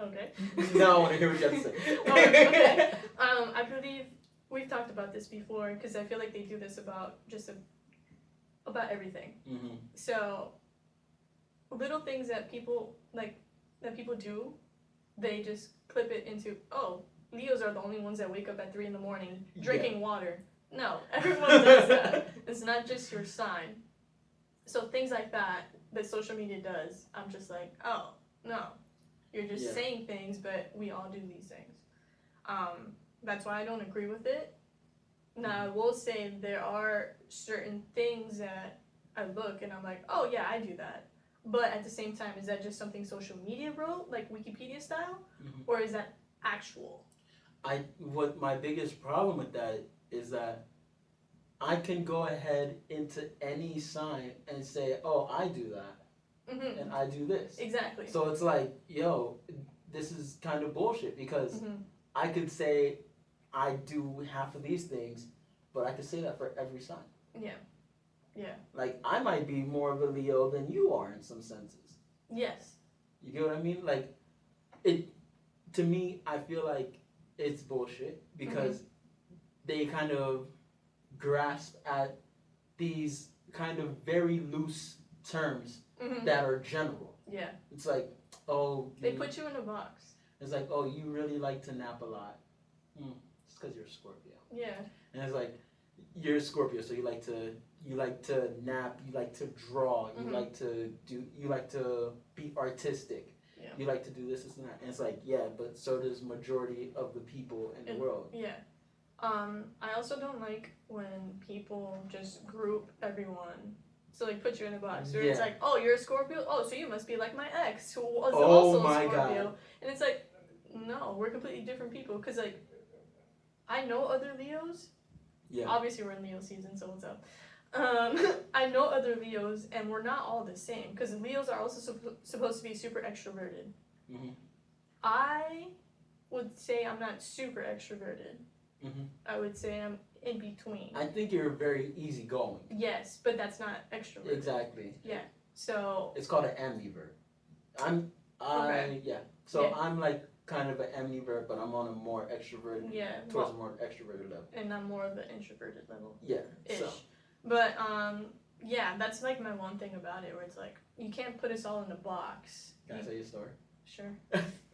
Okay. Now I want to hear what you have to say. Okay. I believe we've talked about this before because I feel like they do this about about everything. Mm-hmm. So little things that people do, they just clip it into, oh, Leos are the only ones that wake up at 3 a.m. drinking water. No, everyone does that. It's not just your sign. So things like that social media does, I'm just like, oh, no. You're just saying things, but we all do these things. That's why I don't agree with it. Now, I will say there are certain things that I look and I'm like, oh, yeah, I do that. But at the same time, is that just something social media wrote, like Wikipedia style? Mm-hmm. Or is that actual? What my biggest problem with that is that I can go ahead into any sign and say, oh, I do that. Mm-hmm. And I do this. Exactly. So it's like, yo, this is kind of bullshit because I could say I do half of these things, but I could say that for every sign. Yeah. Yeah. Like, I might be more of a Leo than you are in some senses. Yes. You get what I mean? Like, to me, I feel like it's bullshit because they kind of grasp at these kind of very loose terms that are general. Yeah. It's like, oh... They put you in a box. It's like, oh, you really like to nap a lot. It's because you're a Scorpio. Yeah. And it's like, you're a Scorpio, so you like to nap, you like to draw, you like to be artistic. Yeah. You like to do this and that. And it's like, yeah, but so does majority of the people in the world. Yeah. I also don't like when people just group everyone. So, like, put you in a box. Where it's like, oh, you're a Scorpio? Oh, so you must be like my ex, who was also a Scorpio. God. And it's like, no, we're completely different people. Because, like, I know other Leos. Yeah. Obviously, we're in Leo season, so what's up? I know other Leos, and we're not all the same. Because Leos are also supposed to be super extroverted. Mm-hmm. I would say I'm not super extroverted. Mm-hmm. I would say I'm in between. I think you're very easygoing. Yes, but that's not extrovert. Exactly. Yeah. So it's called an ambivert. I'm like kind of an ambivert, but I'm on a more extroverted towards a more extroverted level. And I'm more of an introverted level. Yeah. Ish. So. But that's like my one thing about it, where it's like you can't put us all in a box. Can I tell you a story? Sure.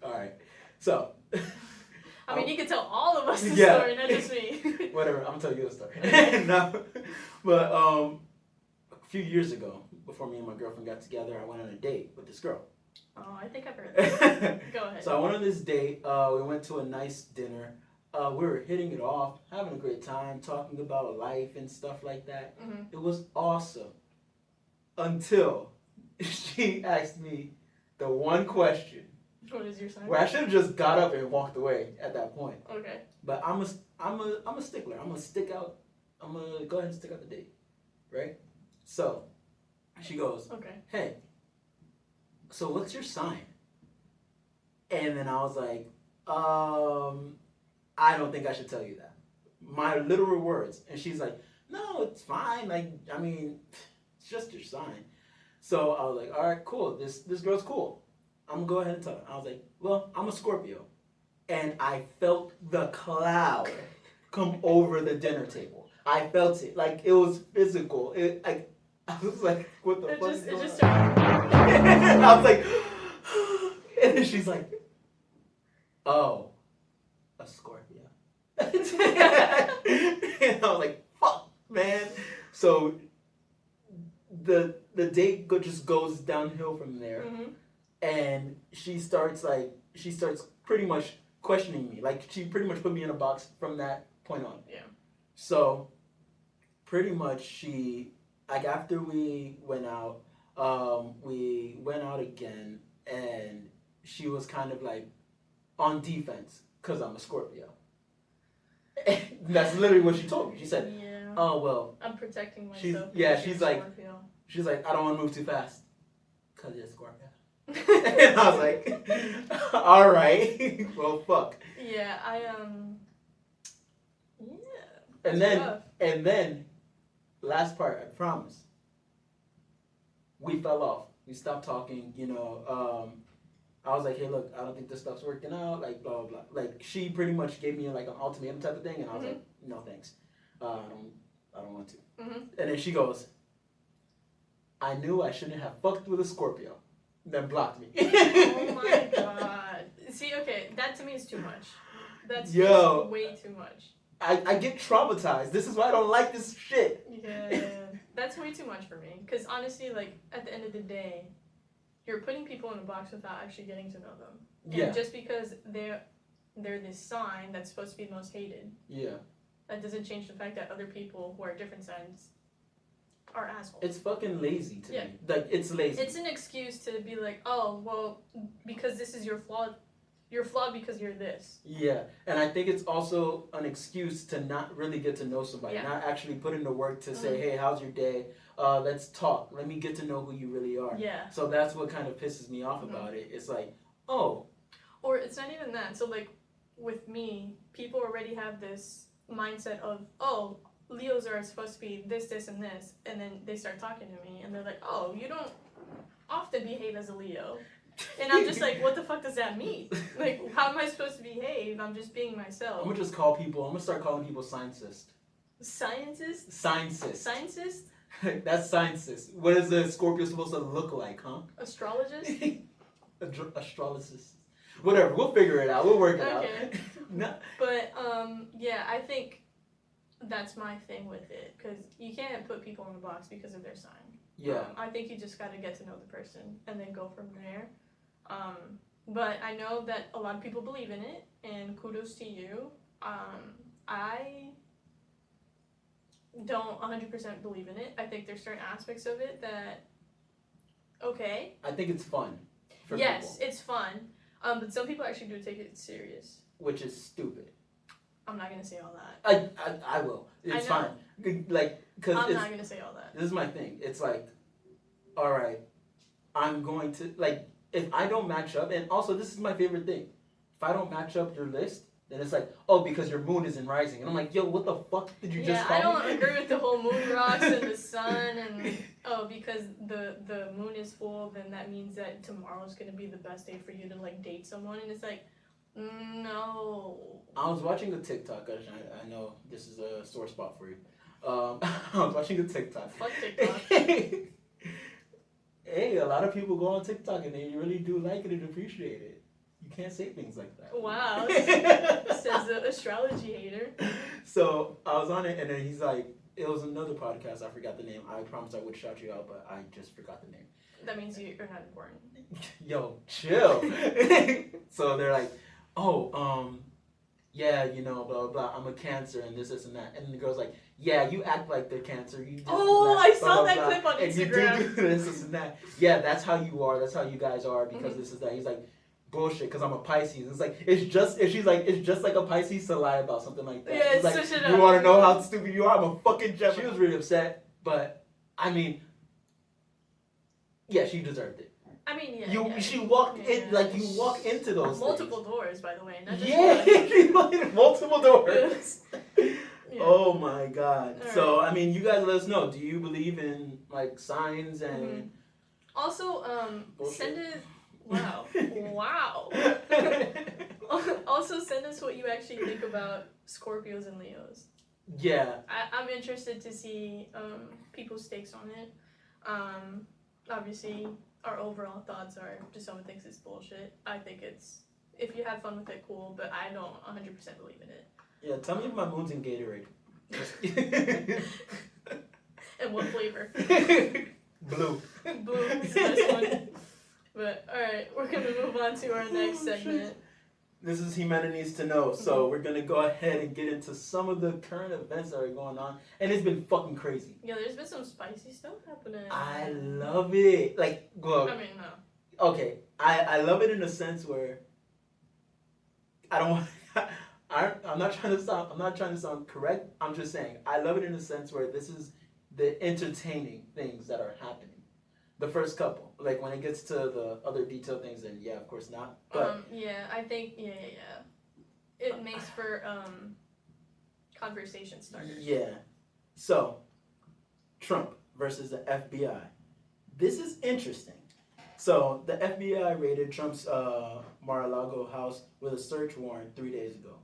All right. So. I mean, you can tell all of us the story, not just me. Whatever, I'm gonna tell you a story. No, but a few years ago, before me and my girlfriend got together, I went on a date with this girl. Oh, I think I've heard that. Go ahead. So I went on this date. We went to a nice dinner. We were hitting it off, having a great time, talking about life and stuff like that. Mm-hmm. It was awesome. Until she asked me the one question. What is your sign? Well, I should have just got up and walked away at that point. Okay. But I'm a stickler. I'm gonna go ahead and stick out the date, right? So, she goes, okay. Hey, so what's your sign? And then I was like, I don't think I should tell you that. My literal words. And she's like, no, it's fine. Like, I mean, it's just your sign. So I was like, all right, cool. This girl's cool. I'm going to go ahead and tell her. I was like, well, I'm a Scorpio. And I felt the cloud come over the dinner table. I felt it. Like, it was physical. I was like, what the fuck is going on? It just started. I was like, and then she's like, oh, a Scorpio. And I was like, fuck, man. So the date just goes downhill from there. Mm-hmm. And she starts pretty much questioning me. Like, she pretty much put me in a box from that point on. Yeah. So, pretty much she like after we went out again, and she was kind of like on defense because I'm a Scorpio. That's literally what she told me. She said, Yeah. "Oh well." I'm protecting myself. She's Scorpio. like, "I don't want to move too fast because you're a Scorpio." And I was like, "All right, well, fuck." Yeah, yeah. And then, last part, I promise. We fell off. We stopped talking. I was like, "Hey, look, I don't think this stuff's working out." Like, blah blah blah. Like, she pretty much gave me like an ultimatum type of thing, and I was like, "No, thanks. I don't want to." Mm-hmm. And then she goes, "I knew I shouldn't have fucked with a Scorpio." Then blocked me. Oh my god. See, okay, that to me is too much. That's just way too much. I get traumatized. This is why I don't like this shit. Yeah, that's way too much for me. Because honestly, like, at the end of the day, you're putting people in a box without actually getting to know them. Yeah. And just because they're this sign that's supposed to be the most hated. Yeah. That doesn't change the fact that other people who are different signs are assholes. It's fucking lazy to me. Like, it's lazy. It's an excuse to be like, oh, well, because this is your flaw. You're flawed because you're this. Yeah, and I think it's also an excuse to not really get to know somebody, not actually put in the work to say, "Hey, how's your day? Let's talk. Let me get to know who you really are." Yeah. So that's what kind of pisses me off about it. It's like, oh. Or it's not even that. So, like, with me, people already have this mindset of, oh, Leos are supposed to be this, this, and this. And then they start talking to me, and they're like, oh, you don't often behave as a Leo. And I'm just like, what the fuck does that mean? Like, how am I supposed to behave? I'm just being myself. I'm gonna start calling people scientist. Scientist? Scientist. Scientist? That's scientist. What is a Scorpio supposed to look like, huh? Astrologist? Astrologist. Whatever, we'll figure it out. We'll work it out. No. But, yeah, I think that's my thing with it. Because you can't put people in a box because of their sign. Yeah. I think you just got to get to know the person and then go from there. But I know that a lot of people believe in it, and kudos to you. I don't 100% believe in it. I think there's certain aspects of it that, okay. I think it's fun for yes, people. It's fun. But some people actually do take it serious. Which is stupid. I'm not going to say all that. I will. It's I know. fine. Like, because I'm not going to say all that. This is my thing. It's like, all right, I'm going to, like, if I don't match up, and also this is my favorite thing. If I don't match up your list, then it's like, oh, because your moon is in rising. And I'm like, yo, what the fuck did you just call me? Yeah, I don't agree with the whole moon rocks and the sun and, oh, because the moon is full, then that means that tomorrow's going to be the best day for you to, like, date someone. And it's like, no. I was watching a TikTok. I know this is a sore spot for you. I was watching a TikTok. Fuck TikTok. Hey, a lot of people go on TikTok and they really do like it and appreciate it. You can't say things like that. Wow. Says the astrology hater. So I was on it, and then he's like, it was another podcast. I forgot the name. I promised I would shout you out, but I just forgot the name. That means you're not important. Yo, chill. So they're like, oh, yeah, you know, blah, blah, blah. I'm a Cancer and this, and that. And the girl's like, yeah, you act like they're Cancer. You just I saw blah, that blah, clip on Instagram. And you do this and that. Yeah, that's how you are. That's how you guys are because this is that. He's like, bullshit, because I'm a Pisces. It's like, it's just like a Pisces to lie about something like that. Yeah, it's like, switch it you up. want to know how stupid you are? I'm a fucking Gemini. She was really upset, but, I mean, yeah, she deserved it. I mean, yeah. She walked in, like, you walk into those multiple things. Doors, by the way. Not just yeah, multiple doors. Yeah. Oh my god. All so, right. I mean, you guys let us know. Do you believe in, like, signs and... Also, bullshit? send it... Wow. Wow. Also, send us what you actually think about Scorpios and Leos. Yeah. I'm interested to see people's takes on it. Obviously, our overall thoughts are Jesoma thinks it's bullshit. I think it's, if you have fun with it, cool, but I don't 100% believe in it. Yeah, tell me if my moon's in Gatorade. And what flavor? Blue. Blue is the best one. But, alright, we're going to move on to our next segment. This is Ximena Needs to Know. So we're gonna go ahead and get into some of the current events that are going on, and it's been fucking crazy. Yeah, there's been some spicy stuff happening. I love it. Like, well, I mean, no. Okay, I love it in a sense where I don't want. I'm not trying to sound correct. I'm just saying I love it in a sense where this is the entertaining things that are happening. The first couple, like when it gets to the other detailed things, then yeah, of course not. But yeah, I think it makes for conversation starters. Yeah. So, Trump versus the FBI. This is interesting. So the FBI raided Trump's Mar-a-Lago house with a search warrant 3 days ago.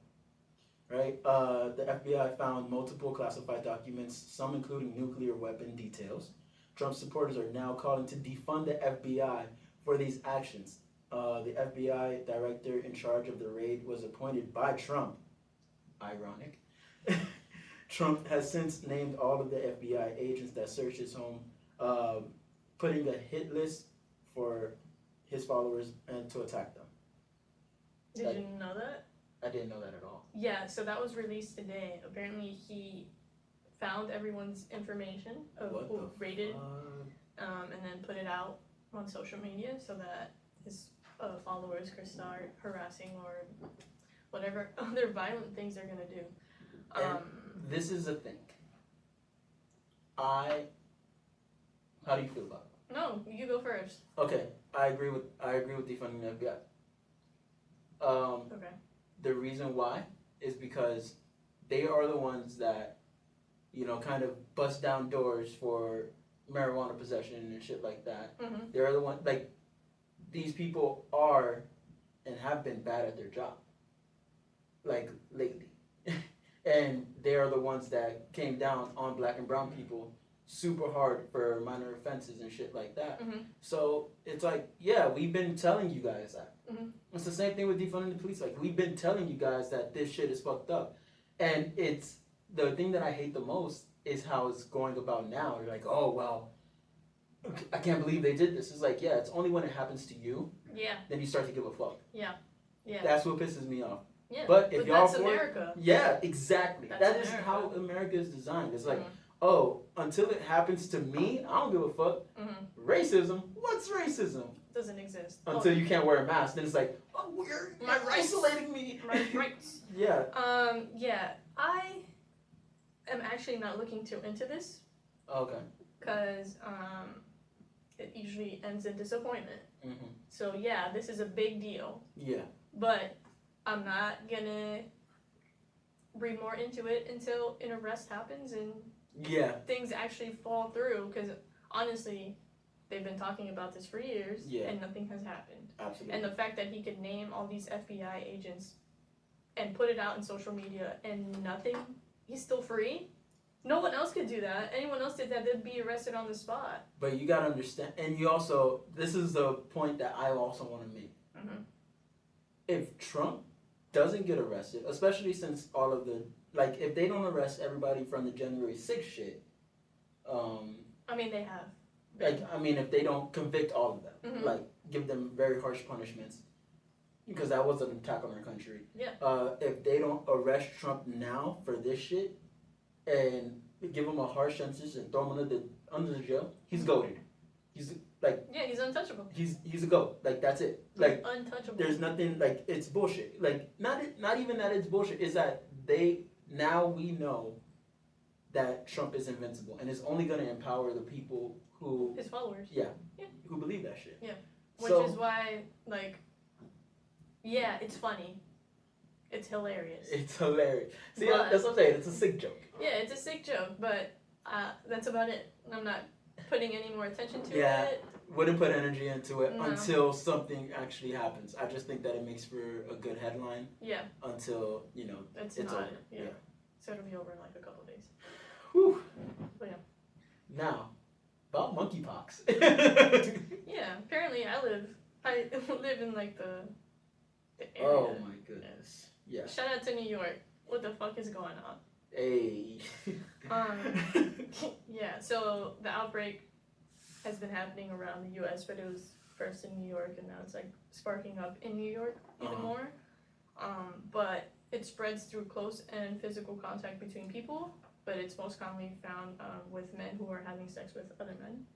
Right? The FBI found multiple classified documents, some including nuclear weapon details. Trump supporters are now calling to defund the FBI for these actions. The FBI director in charge of the raid was appointed by Trump. Ironic. Trump has since named all of the FBI agents that searched his home, putting a hit list for his followers and to attack them. Did you know that? I didn't know that at all. Yeah, so that was released today. Apparently he found everyone's information of who raided and then put it out on social media so that his followers could start harassing or whatever other violent things they're going to do. This is a thing. How do you feel about it? No, you go first. Okay, I agree with defunding the FBI. Okay. The reason why is because they are the ones that, kind of bust down doors for marijuana possession and shit like that. Mm-hmm. They're the ones, like, these people are and have been bad at their job, like, lately. And they are the ones that came down on black and brown people super hard for minor offenses and shit like that. Mm-hmm. So it's like, yeah, we've been telling you guys that. Mm-hmm. It's the same thing with defunding the police. Like, we've been telling you guys that this shit is fucked up. And it's the thing that I hate the most is how it's going about now. You're like, oh, well, I can't believe they did this. It's like, yeah, it's only when it happens to you, then you start to give a fuck. Yeah. That's what pisses me off. Yeah. But if y'all that's America. Yeah, exactly. That is America. how America is designed. It's like, oh, until it happens to me, I don't give a fuck. Mm-hmm. Racism? What's racism? Doesn't exist. Until you can't wear a mask, then it's like, oh, My you're rights. isolating me. My rights. Yeah. Yeah, I am actually not looking too into this. Okay. Because it usually ends in disappointment. Mm-hmm. So yeah, this is a big deal. Yeah. But I'm not gonna read more into it until an arrest happens and things actually fall through. Because honestly, they've been talking about this for years and nothing has happened. Absolutely. And the fact that he could name all these FBI agents and put it out in social media and nothing, he's still free. No one else could do that. Anyone else did that, they'd be arrested on the spot. But you gotta understand, and you also, this is the point that I also want to make. Mm-hmm. If Trump doesn't get arrested, especially since all of the, like, if they don't arrest everybody from the January 6th shit, I mean, they have. like, I mean, if they don't convict all of them, Mm-hmm. like, give them very harsh punishments, because that was an attack on our country. Yeah. If they don't arrest Trump now for this shit, and give him a harsh sentence and throw him under the jail, he's goated. He's like, yeah, he's untouchable. He's a goat. Like, that's it. Like, untouchable. There's nothing, like, it's bullshit. Like, not even that it's bullshit. Is that now we know that Trump is invincible, and it's only going to empower the people who, his followers. Yeah. Who believe that shit. Yeah. Which is why, like, yeah, it's funny. It's hilarious. It's hilarious. See, that's what I'm saying. It's a sick joke. Yeah, it's a sick joke, but that's about it. I'm not putting any more attention to it. Wouldn't put energy into it No. until something actually happens. I just think that it makes for a good headline. Yeah. Until, it's not, over. Yeah. So it'll be over in like a couple days. Whew. But yeah. Now, about monkeypox. Yeah, apparently I live in like the area. Oh my goodness. Yeah. Shout out to New York. What the fuck is going on? Hey. Yeah, so the outbreak has been happening around the U.S., but it was first in New York, and now it's like sparking up in New York even more. but it spreads through close and physical contact between people, but it's most commonly found with men who are having sex with other men.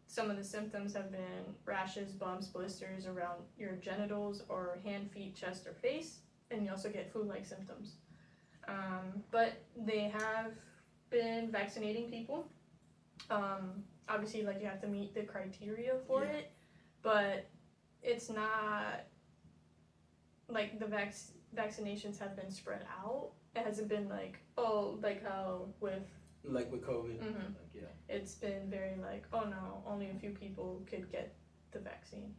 Some of the symptoms have been rashes, bumps, blisters around your genitals or hand, feet, chest, or face, and you also get flu-like symptoms. But they have been vaccinating people. Obviously, like, you have to meet the criteria for it, but it's not like the vaccinations have been spread out. It hasn't been like, oh, like how with COVID. Mm-hmm. It's been very like, oh no, only a few people could get the vaccine.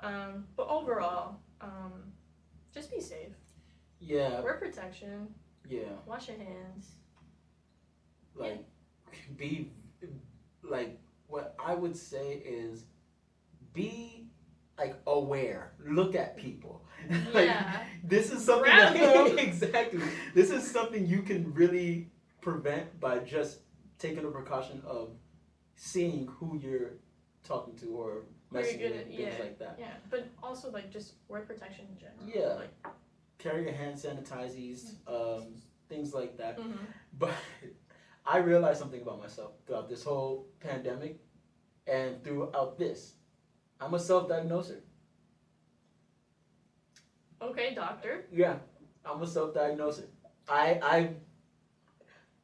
But overall, just be safe. Yeah. Wear protection. Yeah. Wash your hands. Like, be like, what I would say is be like aware. Look at people. Like, this is something exactly. This is something you can really prevent by just taking the precaution of seeing who you're talking to or messaging things like that. Yeah, but also like just wear protection in general. Yeah. Like, carry your hand sanitizers, things like that. Mm-hmm. But I realized something about myself throughout this whole pandemic and throughout this. I'm a self-diagnoser. Okay, doctor. Yeah, I'm a self-diagnoser. I'm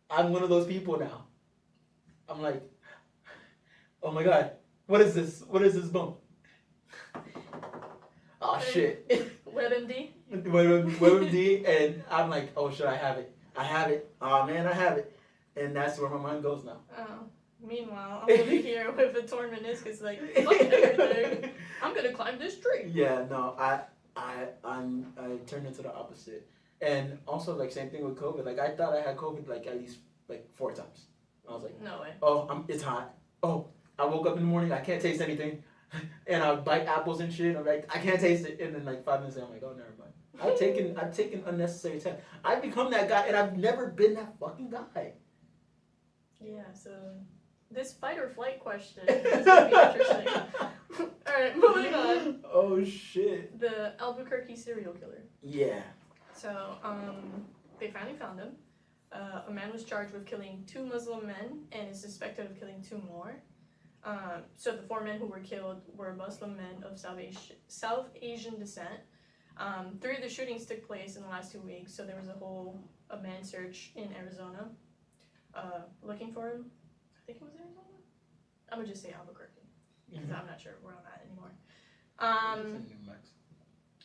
one of those people now. I'm like, oh my God, what is this? What is this bump? Oh shit. WebMD. WebMD, and I'm like, oh shit, I have it. I have it. Oh man, I have it. And that's where my mind goes now. Oh. Meanwhile, I'm over here with a torn meniscus, like, fuck everything. I'm gonna climb this tree. Yeah, no, I turned into the opposite. And also, like, same thing with COVID. Like, I thought I had COVID like at least like 4 times. I was like, no way. Oh, it's hot. Oh, I woke up in the morning, I can't taste anything, and I bite apples and shit. I'm like, I can't taste it. And then like 5 minutes later, I'm like, oh, never mind. I've taken unnecessary tests. I've become that guy, and I've never been that fucking guy. Yeah. So this fight or flight question is gonna be interesting. All right, moving on. Oh shit. The Albuquerque serial killer. Yeah. So they finally found him. A man was charged with killing 2 Muslim men and is suspected of killing 2 more. So the 4 men who were killed were Muslim men of South Asian descent. 3 of the shootings took place in the last 2 weeks, so there was a man search in Arizona looking for him. I think it was Arizona? I would just say Albuquerque, because I'm not sure where I'm at anymore.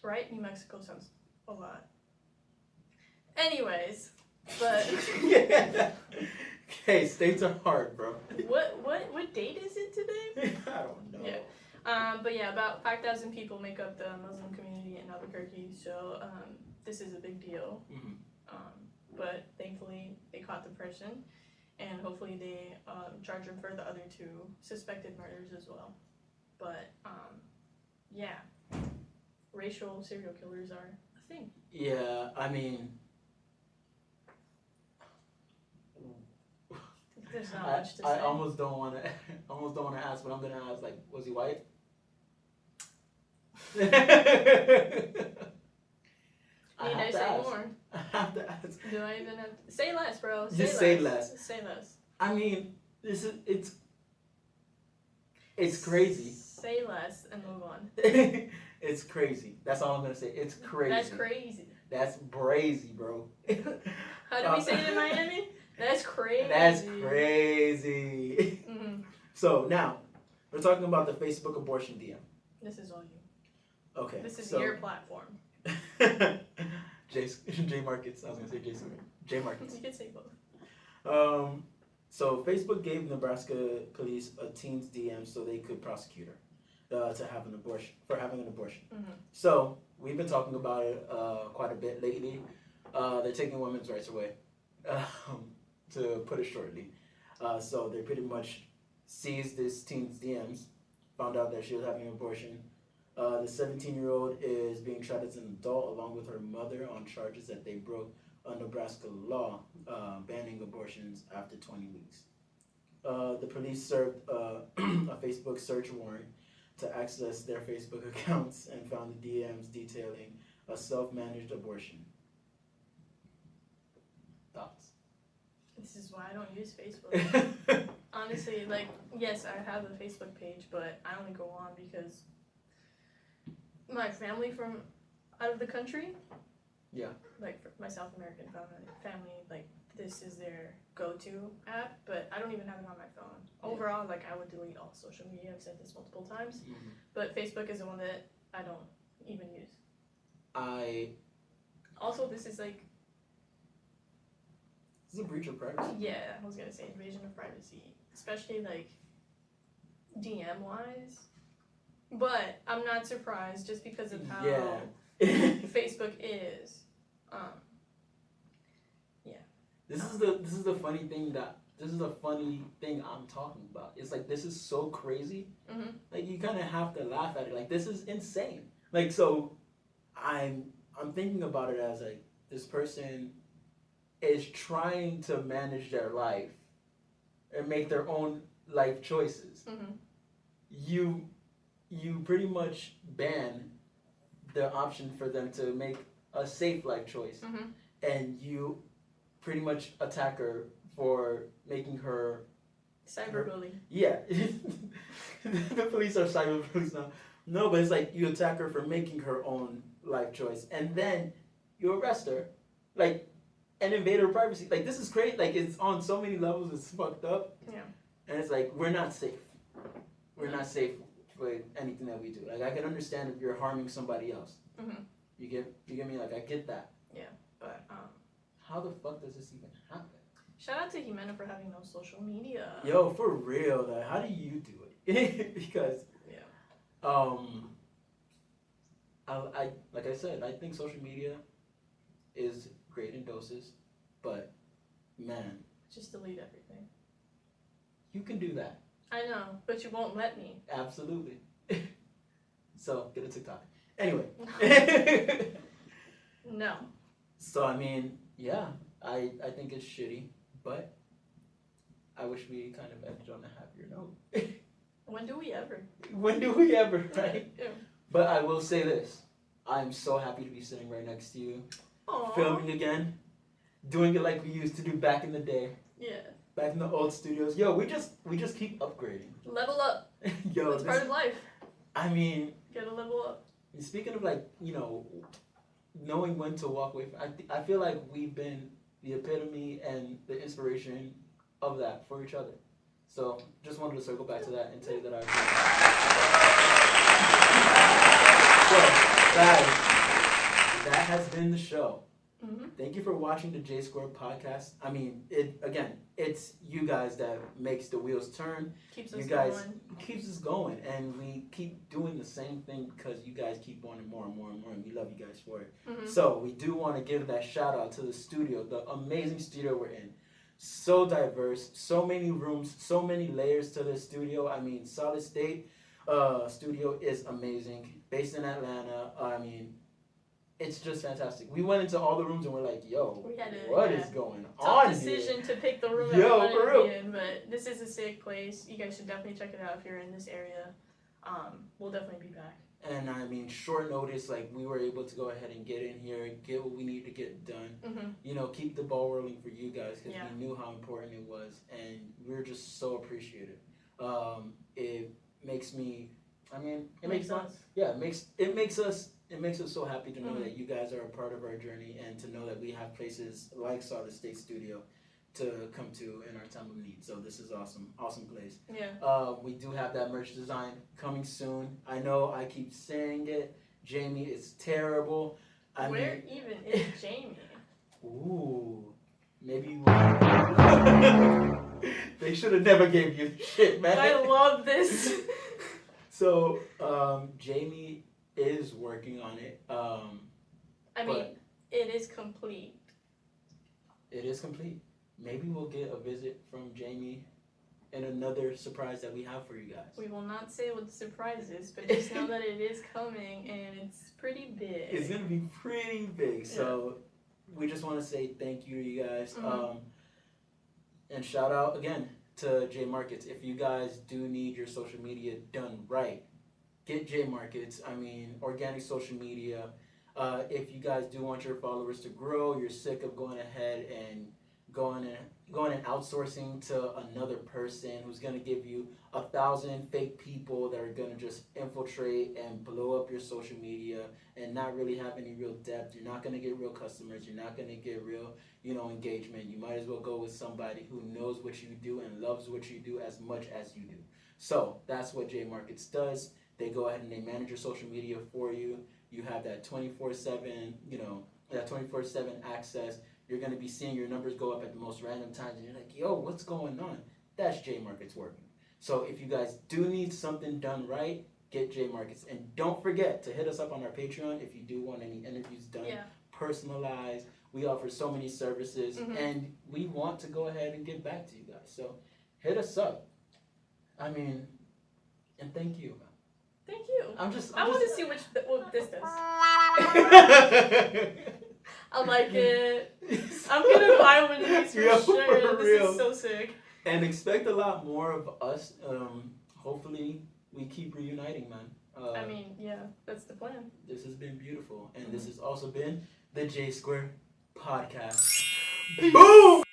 Right? New Mexico sounds a lot. Anyways, but... yeah. Okay, states are hard, bro. What date is it today? I don't know. Yeah. But yeah, about 5,000 people make up the Muslim community in Albuquerque, so this is a big deal. Mm-hmm. But thankfully, they caught the person, and hopefully they charge him for the other 2 suspected murders as well. But yeah, racial serial killers are a thing. Yeah, I mean, there's not much to say. I almost don't want to ask, but I'm gonna ask. Like, was he white? Need I say ask. more? I have to ask. Do I even have to say less, bro? Say less. Say less. I mean, it's crazy. Say less and move on. It's crazy. That's all I'm gonna say. It's crazy. That's crazy. That's brazy, bro. How do we say it in Miami? That's crazy. That's crazy. Mm-hmm. So now we're talking about the Facebook abortion DM. This is all you. Okay. This is your platform. J Markets. I was gonna say J Markets. You could say both. So Facebook gave Nebraska police a teen's DM so they could prosecute her to have an abortion for having an abortion. Mm-hmm. So we've been talking about it quite a bit lately. They're taking women's rights away, to put it shortly. So they pretty much seized this teen's DMs, found out that she was having an abortion. The 17-year-old is being tried as an adult along with her mother on charges that they broke a Nebraska law banning abortions after 20 weeks. The police served a Facebook search warrant to access their Facebook accounts and found the DMs detailing a self-managed abortion. Thoughts? This is why I don't use Facebook. Honestly, like, yes, I have a Facebook page, but I only go on because my family from out of the country, like my South American family, like, this is their go-to app, but I don't even have it on my phone. Overall, like, I would delete all social media. I've said this multiple times, but Facebook is the one that I don't even use. Also, this is like... This is a breach of privacy. Yeah, I was gonna say invasion of privacy, especially like DM-wise. But I'm not surprised just because of how Facebook is. This is the funny thing I'm talking about. It's like, this is so crazy. Like, you kind of have to laugh at it. Like, this is insane. Like, so I'm thinking about it as like, this person is trying to manage their life and make their own life choices. You pretty much ban the option for them to make a safe life choice, and you pretty much attack her for making her cyberbully. Yeah, the police are cyberbullies now. No, but it's like you attack her for making her own life choice, and then you arrest her, like, and invade her privacy. Like, this is crazy. Like, it's on so many levels. It's fucked up. Yeah. And it's like, we're not safe. We're not safe with anything that we do. Like, I can understand if you're harming somebody else. You get me? Like, I get that. Yeah, but how the fuck does this even happen? Shout out to Ximena for having no social media. Yo, for real, like, how do you do it? Because I like I said, I think social media is great in doses, but man, just delete everything. You can do that. I know, but you won't let me. Absolutely. So get a TikTok. Anyway. No. So I mean, yeah, I think it's shitty, but I wish we kind of ended on a happier note. When do we ever? When do we ever, right? Yeah. But I will say this. I'm so happy to be sitting right next to you. Aww. Filming again. Doing it like we used to do back in the day. Yeah. Back in the old studios. Yo, we just keep upgrading. Level up. Yo, it's part of life. I mean, gotta level up. Speaking of, like, you know, knowing when to walk away from, I feel like we've been the epitome and the inspiration of that for each other. So just wanted to circle back to that and tell you that I So, guys, that has been the show. Mm-hmm. Thank you for watching the JaySquared Podcast. I mean, it's you guys that makes the wheels turn. Keeps us you guys going. Keeps us going, and we keep doing the same thing because you guys keep wanting more and more and more, and we love you guys for it. Mm-hmm. So we do want to give that shout out to the studio, the amazing studio we're in. So diverse, so many rooms, so many layers to this studio. I mean, Solid State studio is amazing. Based in Atlanta. I mean, it's just fantastic. We went into all the rooms and we're like, yo, what is going on here? Tough decision to pick the room that we wanted to be in, but this is a sick place. You guys should definitely check it out if you're in this area. We'll definitely be back. And I mean, short notice, like, we were able to go ahead and get in here, get what we need to get done. Mm-hmm. You know, keep the ball rolling for you guys because we knew how important it was, and we're just so appreciative. It makes me, I mean, it makes us. Yeah, it makes us so happy to know that you guys are a part of our journey and to know that we have places like Solid State Studio to come to in our time of need. So this is awesome place. Yeah. We do have that merch design coming soon. I know I keep saying it. Jamie, it's terrible. Where even is Jamie? Ooh, maybe they should have never gave you shit, man. I love this. So, Jamie is working on it. I mean, it is complete. It is complete. Maybe we'll get a visit from Jamie and another surprise that we have for you guys. We will not say what the surprise is, but just know that it is coming and it's pretty big. It's going to be pretty big. So, we just want to say thank you to you guys. Mm-hmm. And shout out again to J Markets. If you guys do need your social media done right, get J Markets. I mean, organic social media. If you guys do want your followers to grow, you're sick of going ahead and going and outsourcing to another person who's going to give you 1,000 fake people that are going to just infiltrate and blow up your social media and not really have any real depth. You're not going to get real customers. You're not going to get real, engagement. You might as well go with somebody who knows what you do and loves what you do as much as you do. So that's what J Markets does. They go ahead and they manage your social media for you. You have that 24/7, that 24/7 access. You're going to be seeing your numbers go up at the most random times, and you're like, yo, what's going on? That's J Markets working. So if you guys do need something done right, get J Markets. And don't forget to hit us up on our Patreon if you do want any interviews done, personalized. We offer so many services, and we want to go ahead and get back to you guys. So hit us up. And thank you. Thank you. I want to see what this does. I like it. I'm gonna buy one of these for sure. This is so sick. And expect a lot more of us. Hopefully, we keep reuniting, man. That's the plan. This has been beautiful, and this has also been the JaySquared Podcast. Boom!